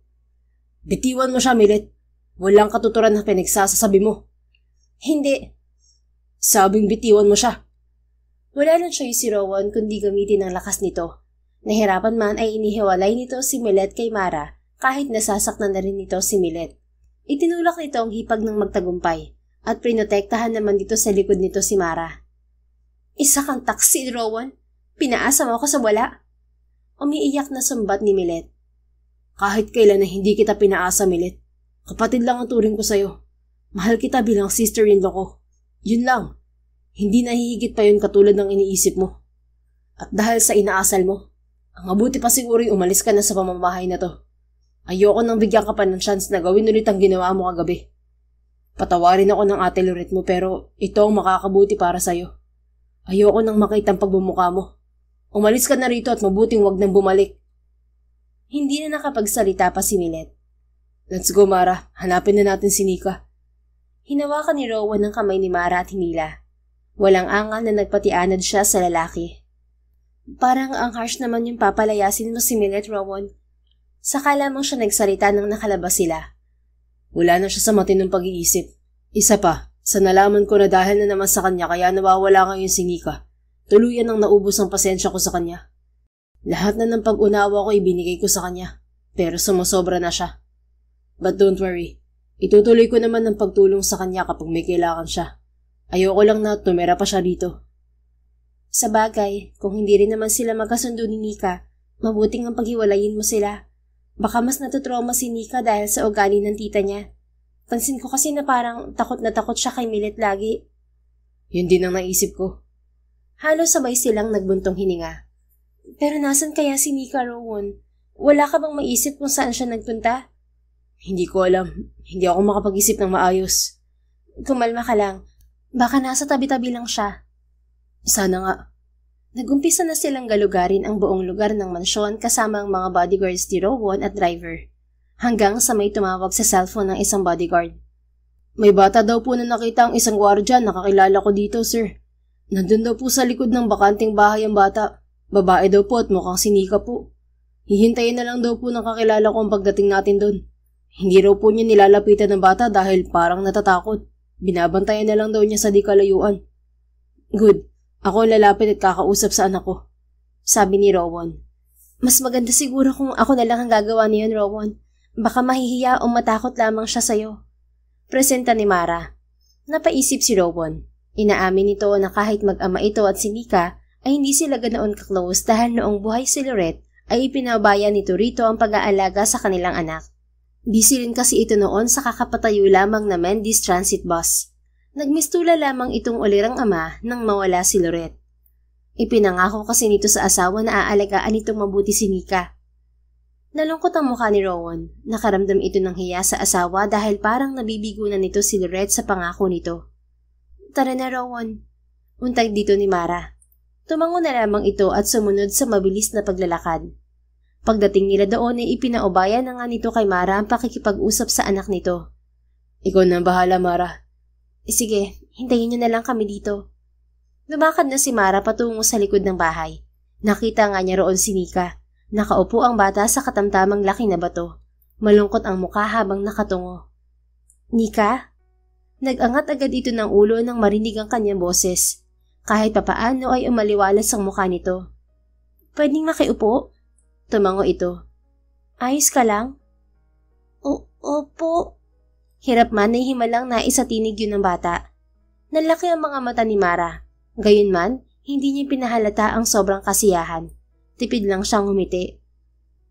Bitiwan mo siya, Milet. Walang katuturan na pinagsasasabi mo. Hindi. Sabing bitiwan mo siya. Wala lang siya si Rowan kundi gamitin ang lakas nito. Nahirapan man ay inihiwalay nito si Milet kay Mara kahit nasasaktan na rin nito si Milet. Itinulak nito ang hipag ng magtagumpay at prinotektahan naman dito sa likod nito si Mara. Isa kang taksi, Rowan. Pinaasa mo ako sa wala. Umiiyak na sumbat ni Milet. Kahit kailan na hindi kita pinaasa, Milet. Kapatid lang ang turing ko sa'yo. Mahal kita bilang sister-in-law ko. Yun lang. Hindi nahihigit pa yun katulad ng iniisip mo. At dahil sa inaasal mo, ang mabuti pa siguro umalis ka na sa pamamahay na to. Ayoko nang bigyan ka pa ng chance na gawin ulit ang ginawa mo kagabi. Patawarin ako ng ate Loret mo pero ito ang makakabuti para sa'yo. Ayoko nang makita ang pagbumuka mo. Umalis ka na rito at mabuting wag nang bumalik. Hindi na nakapagsalita pa si Milet. Let's go, Mara. Hanapin na natin si Nika. Hinawakan ni Rowan ang kamay ni Mara at hinila. Walang angal na nagpatianad siya sa lalaki. Parang ang harsh naman yung papalayasin mo si Milet, Rowan. Saka lamang siya nagsalita nang nakalabas sila. Wala na siya sa matinong pag-iisip. Isa pa, sa nalaman ko na dahil na naman sa kanya kaya nawawala ngayon si Nika. Tuluyan ang naubos ang pasensya ko sa kanya. Lahat na ng pag-unawa ko ibinigay ko sa kanya, pero sumusobra na siya. But don't worry, itutuloy ko naman ang pagtulong sa kanya kapag may kailangan siya. Ayoko lang na tumira pa siya dito. Sa bagay, kung hindi rin naman sila magkasundo ni Nika, mabuting ang paghiwalayin mo sila. Baka mas natutrauma si Nika dahil sa ugali ng tita niya. Pansin ko kasi na parang takot na takot siya kay Milet lagi. Yun din ang naisip ko. Halos sabay silang nagbuntong hininga. Pero nasan kaya si Nika, Rowan? Wala ka bang maisip kung saan siya nagpunta? Hindi ko alam. Hindi ako makapag-isip ng maayos. Kumalma ka lang. Baka nasa tabi-tabi lang siya. Sana nga. Nagumpisa na silang galugarin ang buong lugar ng mansyon kasama ang mga bodyguards ni Rowan at driver. Hanggang sa may tumawag sa cellphone ng isang bodyguard. May bata daw po na nakita ang isang gwardya, nakakilala ko dito, sir. Nandun daw po sa likod ng bakanting bahay ang bata. Babae daw po at mukhang si Nika po. Hihintayin na lang daw po ng kakilala ko ang pagdating natin doon. Hindi raw po niya nilalapitan ng bata dahil parang natatakot. Binabantayan na lang daw niya sa di kalayuan. Good. Ako ang lalapit at kakausap sa anak ko. Sabi ni Rowan. Mas maganda siguro kung ako na lang ang gagawa niyon, Rowan. Baka mahihiya o matakot lamang siya sa'yo. Presenta ni Mara. Napaisip si Rowan. Inaamin nito na kahit mag-ama ito at si Nika ay hindi sila ganoon ka-close dahil noong buhay si Loret ay ipinabayan nito rito ang pag-aalaga sa kanilang anak. Busy rin kasi ito noon sa kakapatayo lamang na Mendes Transit Bus. Nagmistula lamang itong ulirang ama nang mawala si Loret. Ipinangako kasi nito sa asawa na aalagaan itong mabuti si Nika. Nalungkot ang mukha ni Rowan. Nakaramdam ito ng hiya sa asawa dahil parang nabibigo na nito si Loret sa pangako nito. Tara na, Rowan. Untag dito ni Mara. Tumango na lamang ito at sumunod sa mabilis na paglalakad. Pagdating nila doon ay ipinaubaya na nga nito kay Mara ang pakikipag-usap sa anak nito. Ikaw na ang bahala, Mara. Sige, hintayin niyo na lang kami dito. Lumakad na si Mara patungo sa likod ng bahay. Nakita nga niya roon si Nika. Nakaupo ang bata sa katamtamang laki na bato. Malungkot ang mukha habang nakatungo. Nika? Nag-angat agad ito ng ulo nang marinig ang kanyang boses. Kahit papaano ay umaliwalas ang mukha nito. Pwedeng makiupo? Tumango ito. Ayos ka lang? Opo. Hirap man ay himalang naisatinig yun ng bata. Nalaki ang mga mata ni Mara. Gayunman, hindi niya pinahalata ang sobrang kasiyahan. Tipid lang siyang ngumiti.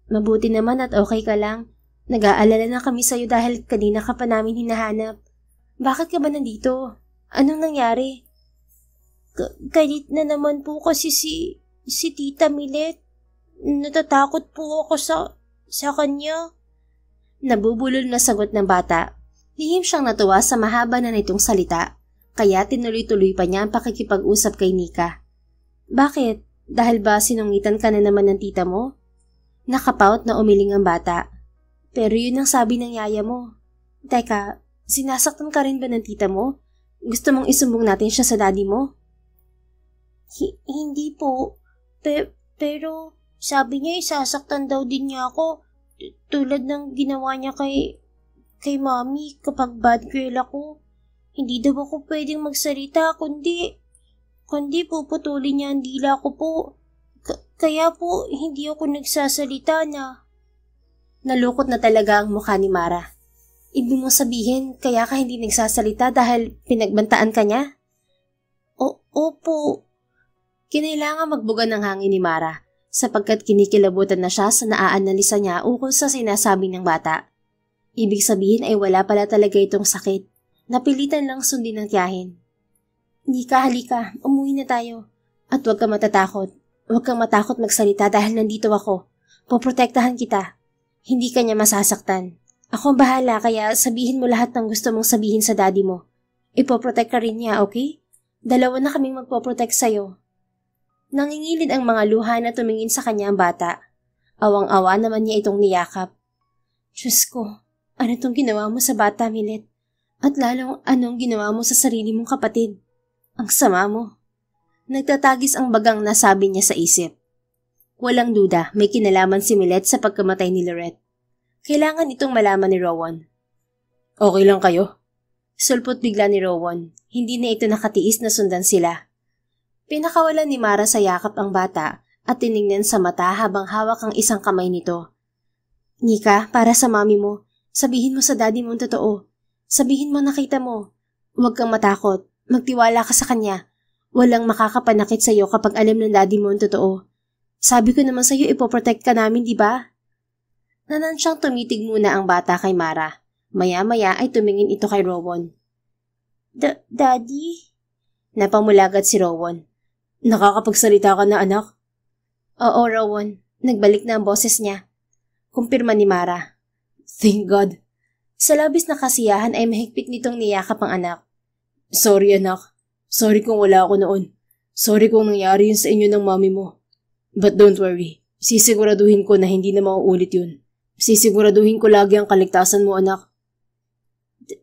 Mabuti naman at okay ka lang. Nag-aalala na kami sa'yo dahil kanina ka pa namin hinahanap. Bakit ka ba nandito? Anong nangyari? Galit na naman po kasi si Tita Milet. Natatakot po ako sa kanya. Nabubulol na sagot ng bata. Lihim siyang natuwa sa mahaba na nitong salita, kaya tinuloy-tuloy pa niya ang pakikipag-usap kay Nika. Bakit? Dahil ba sinungitan ka na naman ng tita mo? Nakapout na umiling ang bata. Pero yun ang sabi ng yaya mo. Teka, sinasaktan ka rin ba ng tita mo? Gusto mong isumbong natin siya sa daddy mo? Hindi po. Pero sabi niya isasaktan daw din niya ako. Tulad ng ginawa niya kay mami kapag bad girl ako. Hindi daw ako pwedeng magsalita kundi puputulin niya ang dila ko po. Kaya po hindi ako nagsasalita na. Nalukot na talaga ang mukha ni Mara. Ibig mong sabihin kaya ka hindi nagsasalita dahil pinagbantaan ka niya? Opo. Kinailangan magbuga ng hangin ni Mara sapagkat kinikilabutan na siya sa naaanalisa niya ukol sa sinasabi ng bata. Ibig sabihin ay wala pala talaga itong sakit. Napilitan lang sundin ng tiyahin. Halika, umuwi na tayo. At huwag kang matatakot. Huwag kang matakot magsalita dahil nandito ako. Poprotektahan kita. Hindi ka niya masasaktan. Ako ang bahala kaya sabihin mo lahat ng gusto mong sabihin sa daddy mo. Ipoprotect ka rin niya, okay? Dalawa na kaming magpoprotect sa'yo. Nangingilid ang mga luha na tumingin sa kanya ang bata. Awang-awa naman niya itong niyakap. Diyos ko, ano itong ginawa mo sa bata, Milet? At lalong anong ginawa mo sa sarili mong kapatid? Ang sama mo. Nagtatagis ang bagang nasabi niya sa isip. Walang duda, may kinalaman si Milet sa pagkamatay ni Lorette. Kailangan itong malaman ni Rowan. Okay lang kayo? Sulpot bigla ni Rowan. Hindi na ito nakatiis na sundan sila. Pinakawalan ni Mara sa yakap ang bata at tiningnan sa mata habang hawak ang isang kamay nito. Nika, para sa mami mo, sabihin mo sa daddy mo ang totoo. Sabihin mo nakita mo. Huwag kang matakot. Magtiwala ka sa kanya. Walang makakapanakit sa iyo kapag alam ng daddy mo ang totoo. Sabi ko naman sa iyo ipoprotect ka namin, di ba? Nanansyang tumitig muna ang bata kay Mara. Maya-maya ay tumingin ito kay Rowan. Daddy? Napamulagat si Rowan. Nakakapagsalita ka na, anak? Oo, Rowan. Nagbalik na ang boses niya. Kumpirma ni Mara. Thank God. Sa labis na kasiyahan ay mahigpit nitong niyakap ang anak. Sorry, anak. Sorry kung wala ako noon. Sorry kung nangyari yun sa inyo ng mami mo. But don't worry. Sisiguraduhin ko na hindi na mauulit yun. Sisiguraduhin ko lagi ang kaligtasan mo, anak.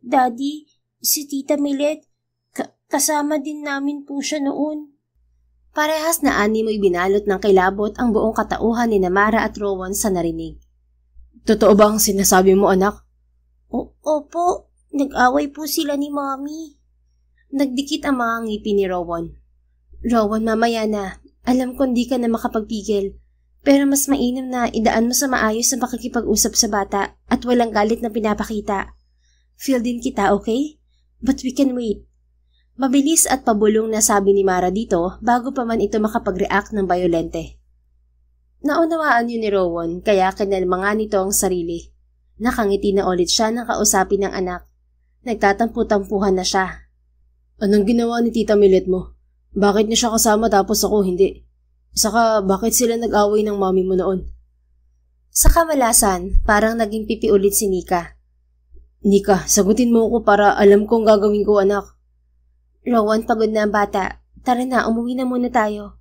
Daddy, si Tita Milet, kasama din namin po siya noon. Parehas na ani mo'y binalot ng kilabot ang buong katauhan ni Mara at Rowan sa narinig. Totoo ba ang sinasabi mo, anak? Opo, nag-away po sila ni Mami. Nagdikit ang mga ngipin ni Rowan. Rowan, mamaya na. Alam ko hindi ka na makapagpigil. Pero mas mainam na idaan mo sa maayos sa pakikipag-usap sa bata at walang galit na pinapakita. Feel din kita, okay? But we can wait. Mabilis at pabulong na sabi ni Mara dito bago pa man ito makapag-react ng bayolente. Naunawaan yun ni Rowan kaya kinalmanga nito ang sarili. Nakangiti na ulit siya nang kausapin ng anak. Nagtatampu-tampuhan na siya. Anong ginawa ni Tita Milet mo? Bakit niya siya kasama tapos ako hindi? Saka bakit sila nag-away ng mami mo noon? Sa kamalasan, parang naging pipi ulit si Nika. Nika, sagutin mo ako para alam kong gagawin ko, anak. Rowan, pagod na ang bata. Tara na, umuwi na muna tayo.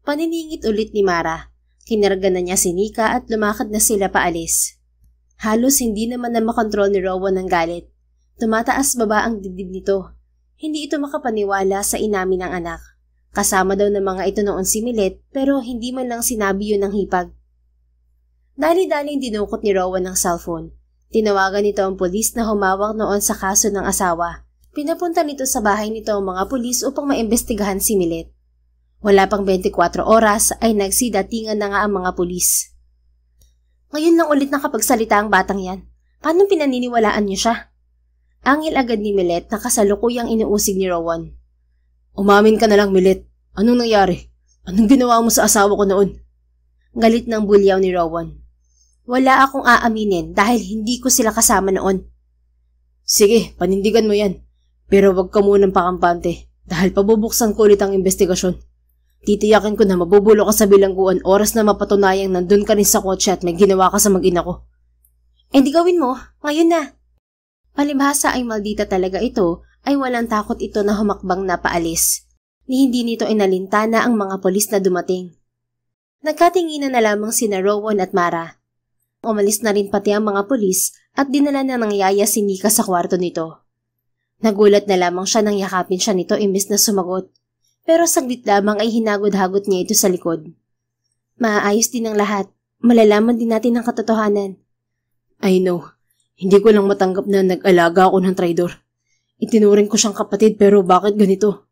Paniningit ulit ni Mara. Kinarga na niya si Nika at lumakad na sila paalis. Halos hindi naman na makontrol ni Rowan ang galit. Tumataas baba ang dibdib nito. Hindi ito makapaniwala sa inamin ng anak. Kasama daw ng mga ito noon si Milet pero hindi man lang sinabi yun ng hipag. Dali-daling dinukot ni Rowan ang cellphone. Tinawagan nito ang pulis na humawak noon sa kaso ng asawa. Pinapunta nito sa bahay nito ang mga pulis upang maimbestigahan si Milet. Wala pang 24 oras ay nagsidatingan na nga ang mga pulis. Ngayon lang ulit nakapagsalita ang batang yan. Paano pinaniniwalaan niyo siya? Angil agad ni Milet na kasalukuyang inuusig ni Rowan. Umamin ka na lang, Milet. Anong nangyari? Anong ginawa mo sa asawa ko noon? Galit ng bulyaw ni Rowan. Wala akong aaminin dahil hindi ko sila kasama noon. Sige, panindigan mo yan. Pero wag ka munang pakampante dahil pabubuksan ko ulit ang investigasyon. Titiyakin ko na mabubulo ka sa bilangguan oras na mapatunayang nandun ka rin sa kotse at may ginawa ka sa mag-ina ko. Eh di gawin mo, ngayon na. Palibhasa ay maldita talaga ito ay walang takot ito na humakbang na paalis. Ni hindi nito inalintana ang mga polis na dumating. Nagkatinginan na lamang sina Rowan at Mara. Umalis na rin pati ang mga pulis at dinala na ng yaya si Nika sa kwarto nito. Nagulat na lamang siya nang yakapin siya nito imbes na sumagot. Pero saglit lamang ay hinagod-hagod niya ito sa likod. Maaayos din ang lahat. Malalaman din natin ang katotohanan. I know. Hindi ko lang matanggap na nag-alaga ako ng traidor. Itinuring ko siyang kapatid pero bakit ganito?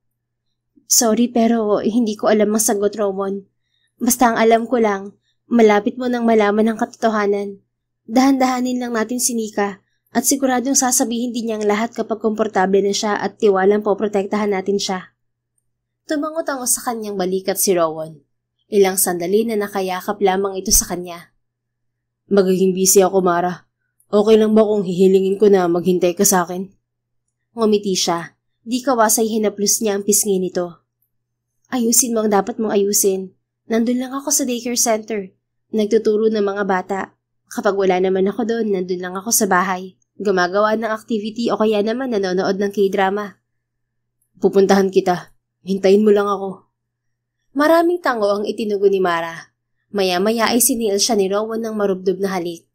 Sorry pero hindi ko alam ang sagot, Rowan. Basta ang alam ko lang, malapit mo nang malaman ang katotohanan. Dahan-dahanin lang natin si Nika at siguradong sasabihin din niya ang lahat kapag komportable na siya at tiwalang poprotektahan natin siya. Tumangot-ango sa kanyang balikat si Rowan. Ilang sandali na nakayakap lamang ito sa kanya. Magiging busy ako, Mara. Okay lang ba kung hihilingin ko na maghintay ka sa akin? Ngumiti siya. Di kawasay hinaplos niya ang pisngi nito. Ayusin mo ang dapat mong ayusin. Nandun lang ako sa daycare center. Nagtuturo ng mga bata. Kapag wala naman ako doon, nandun lang ako sa bahay. Gumagawa ng activity o kaya naman nanonood ng K-drama. Pupuntahan kita. Hintayin mo lang ako. Maraming tango ang itinugo ni Mara. Maya-maya ay sinil siya ni Rowan ng marubdob na halik.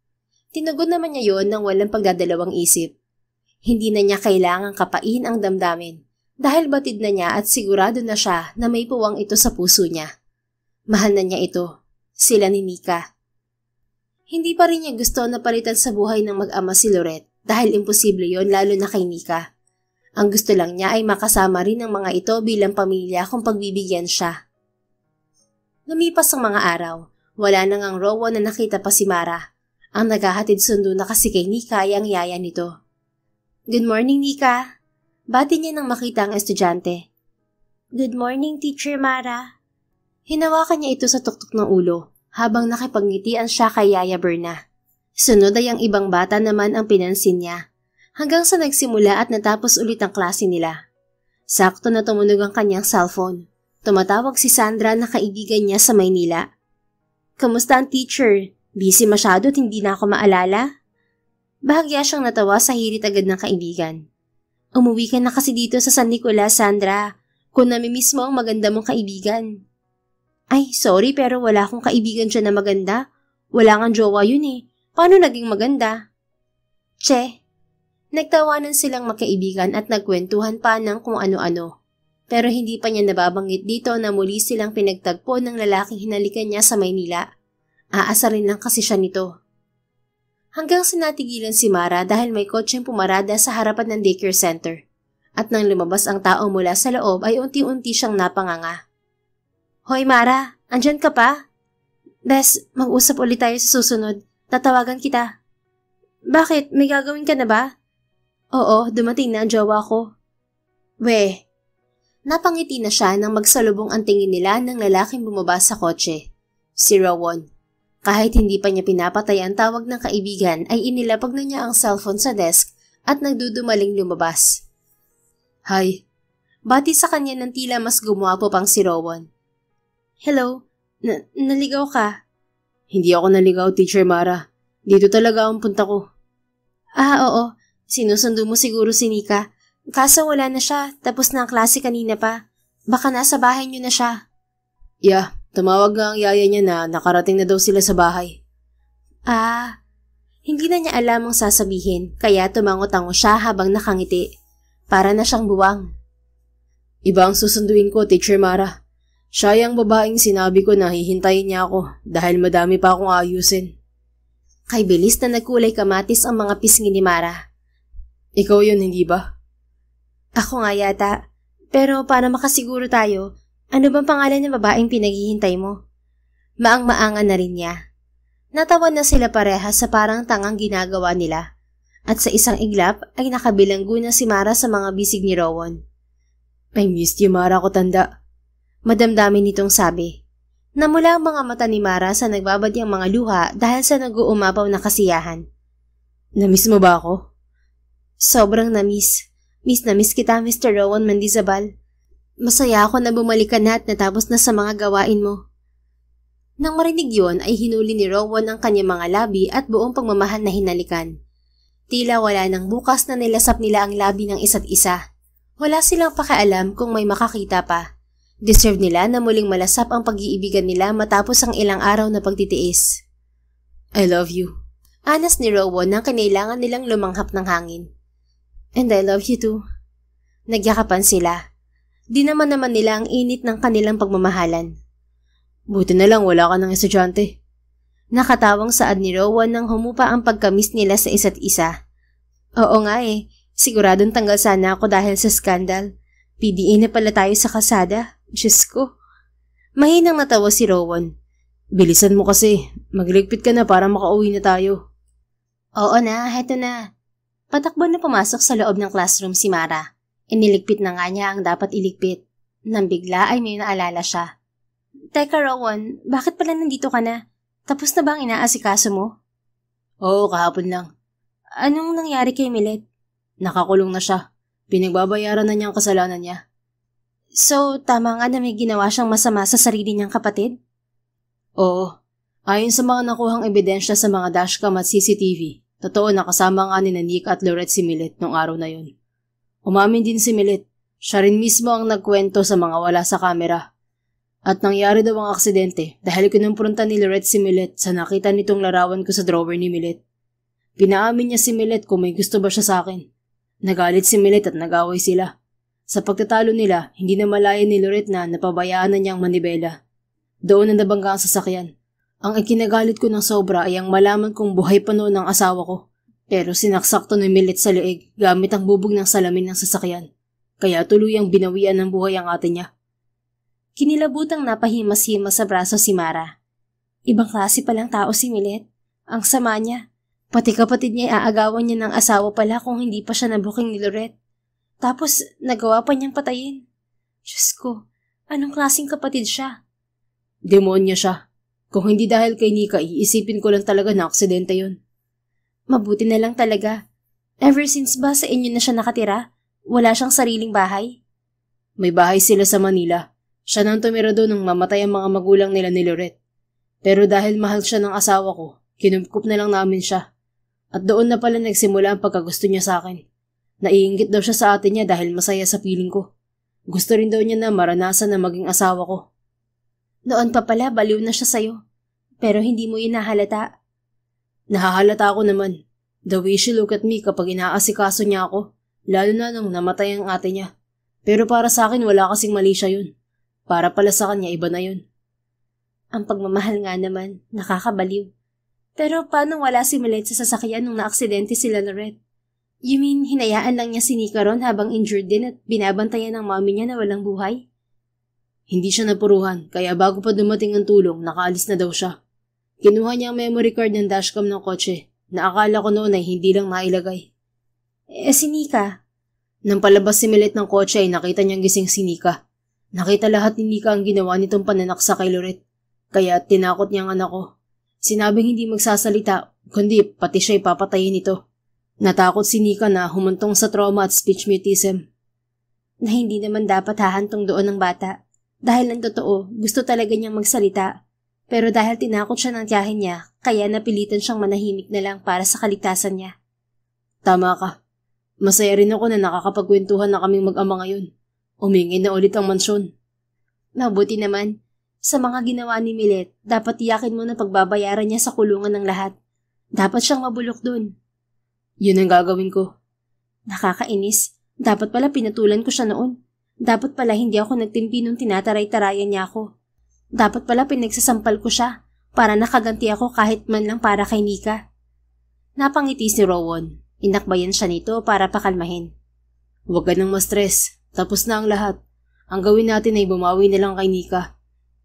Tinugon naman niya yon ng walang pagdadalawang isip. Hindi na niya kailangang kapain ang damdamin dahil batid na niya at sigurado na siya na may puwang ito sa puso niya. Mahal na niya ito. Sila ni Nika. Hindi pa rin niya gusto na palitan sa buhay ng mag-ama si Lorette dahil imposible yon lalo na kay Nika. Ang gusto lang niya ay makasama rin ang mga ito bilang pamilya kung pagbibigyan siya. Lumipas ang mga araw. Wala nang ang Rowan na nakita pa si Mara. Ang naghahatid sundo na kasi kay Nika ay ang yaya nito. Good morning, Nika. Bati niya nang makita ang estudyante. Good morning, Teacher Mara. Hinawakan niya ito sa tuktok ng ulo habang nakipagnitian siya kay Yaya Berna. Sunod ay ang ibang bata naman ang pinansin niya hanggang sa nagsimula at natapos ulit ang klase nila. Sakto na tumunog ang kanyang cellphone. Tumatawag si Sandra na kaibigan niya sa Maynila. Kamusta ang teacher? Busy masyado at hindi na ako maalala? Bahagya siyang natawa sa hirit agad ng kaibigan. Umuwi ka na kasi dito sa San Nicolas, Sandra. Kung namimiss mo ang maganda mong kaibigan. Ay, sorry pero wala akong kaibigan dyan na maganda. Wala kang jowa yun eh. Paano naging maganda? Che. Nagtawanan silang magkaibigan at nagkwentuhan pa ng kung ano-ano. Pero hindi pa niya nababanggit dito na muli silang pinagtagpo ng lalaking hinalikan niya sa Maynila. Aasarin lang kasi siya nito. Hanggang sinatigilan si Mara dahil may kotseng pumarada sa harapan ng daycare center. At nang lumabas ang tao mula sa loob ay unti-unti siyang napanganga. Hoy Mara, andyan ka pa? Bes, mag-usap ulit tayo sa susunod. Tatawagan kita. Bakit? May gagawin ka na ba? Oo, dumating na ang jowa ko. Weh. Napangiti na siya nang magsalubong ang tingin nila ng lalaking bumaba sa kotse. Si Rowan. Kahit hindi pa niya pinapatay ang tawag ng kaibigan ay inilapag na niya ang cellphone sa desk at nagdudumaling lumabas. Hi. Bati sa kanya ng tila mas gumwapo pang si Rowan. Hello, naligaw ka? Hindi ako naligaw, Teacher Mara. Dito talaga ang punta ko. Oo. Sinusundo mo siguro si Nika. Kaso wala na siya, tapos na ang klase kanina pa. Baka nasa bahay niyo na siya. Yeah, tumawag nga ang yaya niya na nakarating na daw sila sa bahay. Hindi na niya alam ang sasabihin, kaya tumangot-tango siya habang nakangiti. Para na siyang buwang. Iba ang susunduin ko, Teacher Mara. Siya yung babaeng sinabi ko na hihintayin niya ako dahil madami pa akong ayusin. Kay bilis na nagkulay kamatis ang mga pisngi ni Mara. Ikaw yun, hindi ba? Ako nga yata. Pero para makasiguro tayo, ano bang pangalan ng babaeng pinaghihintay mo? Maang-maangan na rin niya. Natawa na sila pareha sa parang tangang ginagawa nila. At sa isang iglap ay nakabilanggo na si Mara sa mga bisig ni Rowan. I missed you, Mara ko tanda. Madamdamin nitong sabi. Namula ang mga mata ni Mara sa nagbabadyang mga luha dahil sa nag-uumapaw na kasiyahan. Namiss mo ba ako? Sobrang namiss. Miss na miss kita, Mr. Rowan Mandizabal. Masaya ako na bumalik ka na at natapos na sa mga gawain mo. Nang marinig yon ay hinuli ni Rowan ang kanyang mga labi at buong pagmamahal na hinalikan. Tila wala nang bukas na nilasap nila ang labi ng isa't isa. Wala silang pakialam kung may makakita pa. Deserve nila na muling malasap ang pag-iibigan nila matapos ang ilang araw na pagtitiis. I love you. Anas ni Rowan nang kinailangan nilang lumanghap ng hangin. And I love you too. Nagyakapan sila. Di naman nila ang init ng kanilang pagmamahalan. Buti na lang wala ka ng estudyante. Nakatawang saad ni Rowan nang humupa ang pagkamis nila sa isa't isa. Oo nga siguradong tanggal sana ako dahil sa skandal. PDA na pala tayo sa kasada. Diyos ko. Mahinang natawa si Rowan. Bilisan mo kasi. Magligpit ka na para makauwi na tayo. Oo na, heto na. Patakbo na pumasok sa loob ng classroom si Mara. Iniligpit na nga niya ang dapat iligpit. Nang bigla ay may naalala siya. Teka Rowan, bakit pala nandito ka na? Tapos na bang inaasikaso mo? Oo, kahapon lang. Anong nangyari kay Milet? Nakakulong na siya. Pinagbabayaran na niya ang kasalanan niya. So, tama nga na may ginawa siyang masama sa sarili niyang kapatid? Oo. Ayon sa mga nakuhang ebidensya sa mga dashcam at CCTV, totoo na kasama nga ni Nick at Lorette si Milet nung araw na yun. Umamin din si Milet. Siya rin mismo ang nagkwento sa mga wala sa kamera. At nangyari daw ang aksidente dahil kinumpronta ni Lorette si Milet sa nakita nitong larawan ko sa drawer ni Milet. Pinaamin niya si Milet kung may gusto ba siya sa akin. Nagalit si Milet at nag-away sila. Sa pagtatalo nila, hindi na malaya ni Lorette na napabayaan na niyang manibela. Doon na nabangga ang sasakyan. Ang ikinagalit ko ng sobra ay ang malaman kong buhay pa noon ang asawa ko. Pero sinaksak to ni Milet sa leeg gamit ang bubog ng salamin ng sasakyan. Kaya tuluyang binawian ng buhay ang ate niya. Kinilabutang napahimas-himas sa braso si Mara. Ibang klase palang tao si Milet. Ang sama niya. Pati kapatid niya aagawan niya ng asawa pala kung hindi pa siya nabuking ni Lorette. Tapos nagawa pa niyang patayin. Diyos ko, anong klaseng kapatid siya? Demonyo siya. Kung hindi dahil kay Nika, iisipin ko lang talaga na aksidente yun. Mabuti na lang talaga. Ever since ba sa inyo na siya nakatira? Wala siyang sariling bahay? May bahay sila sa Manila. Siya nang tumira doon nang mamatay ang mga magulang nila ni Lorette. Pero dahil mahal siya ng asawa ko, kinumkup na lang namin siya. At doon na pala nagsimula ang pagkagusto niya sa akin. Naiinggit daw siya sa ate niya dahil masaya sa piling ko. Gusto rin daw niya na maranasan na maging asawa ko. Noon pa pala baliw na siya sa'yo. Pero hindi mo yun nahalata. Nahahalata ako naman. The way she look at me kapag inaasikaso niya ako, lalo na nung namatay ang ate niya. Pero para sa akin wala kasing mali siya yun. Para pala sa kanya iba na yun. Ang pagmamahal nga naman, nakakabaliw. Pero paano wala si Milet sa sasakyan nung naaksidente sila Lorette? You mean, hinayaan lang niya si Nika ron habang injured din at binabantayan ng mami niya na walang buhay? Hindi siya napuruhan, kaya bago pa dumating ang tulong, nakaalis na daw siya. Kinuha niya ang memory card ng dashcam ng kotse, na akala ko noon ay hindi lang nailagay. Si Nika? Nang palabas si Milet ng kotse ay nakita niyang gising si Nika. Nakita lahat ni Nika ang ginawa nitong pananaksa kay Lorette, kaya tinakot niya ang anak ko. Sinabing hindi magsasalita, kundi pati siya'y papatayin nito. Natakot si Nika na humantong sa trauma at speech mutism. Na hindi naman dapat hahantong doon ng bata. Dahil ang totoo, gusto talaga niyang magsalita. Pero dahil tinakot siya ng tiyahin niya, kaya napilitan siyang manahimik na lang para sa kaligtasan niya. Tama ka. Masaya rin ako na nakakapagkwentuhan na kaming mag-ama ngayon. Umingi na ulit ang mansyon. Mabuti naman. Sa mga ginawa ni Milet, dapat tiyakin mo na pagbabayaran niya sa kulungan ng lahat. Dapat siyang mabulok dun. Yun ang gagawin ko. Nakakainis. Dapat pala pinatulan ko siya noon. Dapat pala hindi ako nagtimpi nung tinataray-tarayan niya ako. Dapat pala pinagsasampal ko siya para nakaganti ako kahit man lang para kay Nika. Napangiti si Rowan. Inakbayan siya nito para pakalmahin. Huwag ka nang ma-stress. Tapos na ang lahat. Ang gawin natin ay bumawi na lang kay Nika.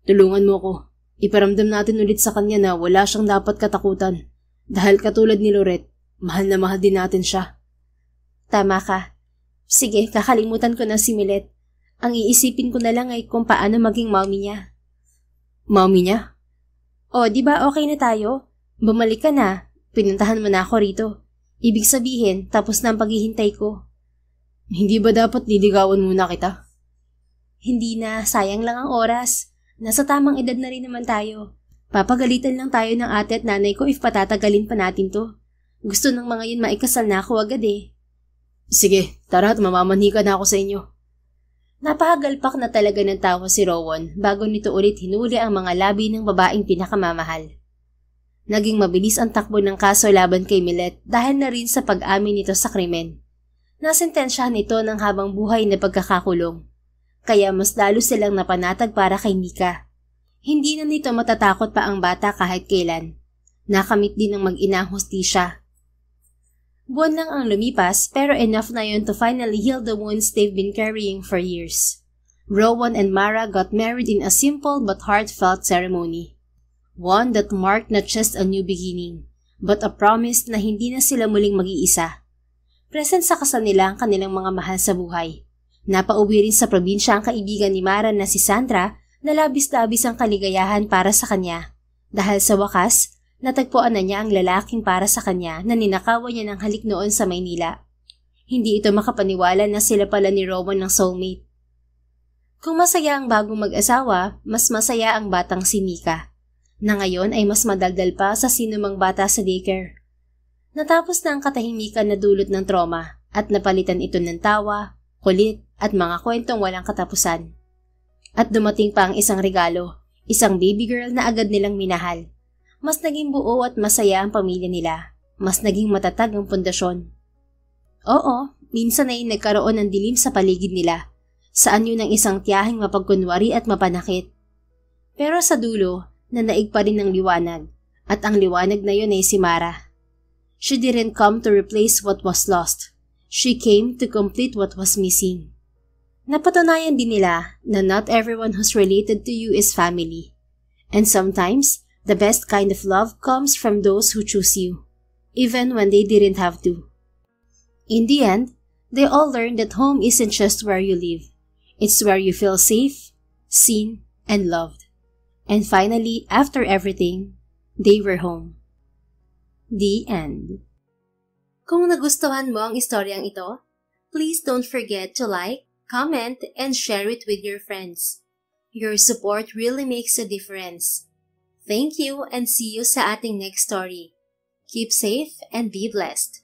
Tulungan mo ko. Iparamdam natin ulit sa kanya na wala siyang dapat katakutan. Dahil katulad ni Lorette, mahal na mahal din natin siya. Tama ka. Sige, kakalimutan ko na si Milet. Ang iisipin ko na lang ay kung paano maging mommy niya. Mommy niya? O, di ba okay na tayo? Bumalik ka na. Pinuntahan mo na ako rito. Ibig sabihin, tapos na ang paghihintay ko. Hindi ba dapat liligawan muna kita? Hindi na, sayang lang ang oras. Nasa tamang edad na rin naman tayo. Papagalitan lang tayo ng ate at nanay ko if patatagalin pa natin to. Gusto ng mga yun maikasal na ako agad eh. Sige, tara at mamamanhika na ako sa inyo. Napahagalpak na talaga ng tawa si Rowan bago nito ulit hinuli ang mga labi ng babaeng pinakamamahal. Naging mabilis ang takbo ng kaso laban kay Millet dahil na rin sa pag-amin nito sa krimen. Nasentensyahan ito ng habang buhay na pagkakakulong. Kaya mas lalo silang napanatag para kay Mika. Hindi na nito matatakot pa ang bata kahit kailan. Nakamit din ng mag-ina ang hustisya. Buwan lang ang lumipas pero enough na yun to finally heal the wounds they've been carrying for years. Rowan and Mara got married in a simple but heartfelt ceremony. One that marked not just a new beginning, but a promise na hindi na sila muling mag-iisa. Present sa kasal nila ang kanilang mga mahal sa buhay. Napauwi rin sa probinsya ang kaibigan ni Mara na si Sandra na labis-labis ang kaligayahan para sa kanya. Dahil sa wakas, natagpuan na niya ang lalaking para sa kanya na ninakawan niya ng halik noon sa Maynila. Hindi ito makapaniwala na sila pala ni Rowan ng soulmate. Kung masaya ang bagong mag-asawa, mas masaya ang batang si Mika, na ngayon ay mas madaldal pa sa sinumang bata sa daycare. Natapos na ang katahimikan na dulot ng trauma at napalitan ito ng tawa, kulit at mga kwentong walang katapusan. At dumating pa ang isang regalo, isang baby girl na agad nilang minahal. Mas naging buo at masaya ang pamilya nila. Mas naging matatag ang pundasyon. Oo, minsan ay nagkaroon ng dilim sa paligid nila. Saan yun ang isang tiyaheng mapagkunwari at mapanakit. Pero sa dulo, nanaig pa rin ng liwanag. At ang liwanag na yun ay si Mara. She didn't come to replace what was lost. She came to complete what was missing. Napatunayan din nila na not everyone who's related to you is family. And sometimes, the best kind of love comes from those who choose you, even when they didn't have to. In the end, they all learned that home isn't just where you live. It's where you feel safe, seen, and loved. And finally, after everything, they were home. The end. Kung nagustuhan mo ang istoryang ito, please don't forget to like, comment, and share it with your friends. Your support really makes a difference. Thank you and see you sa ating next story. Keep safe and be blessed.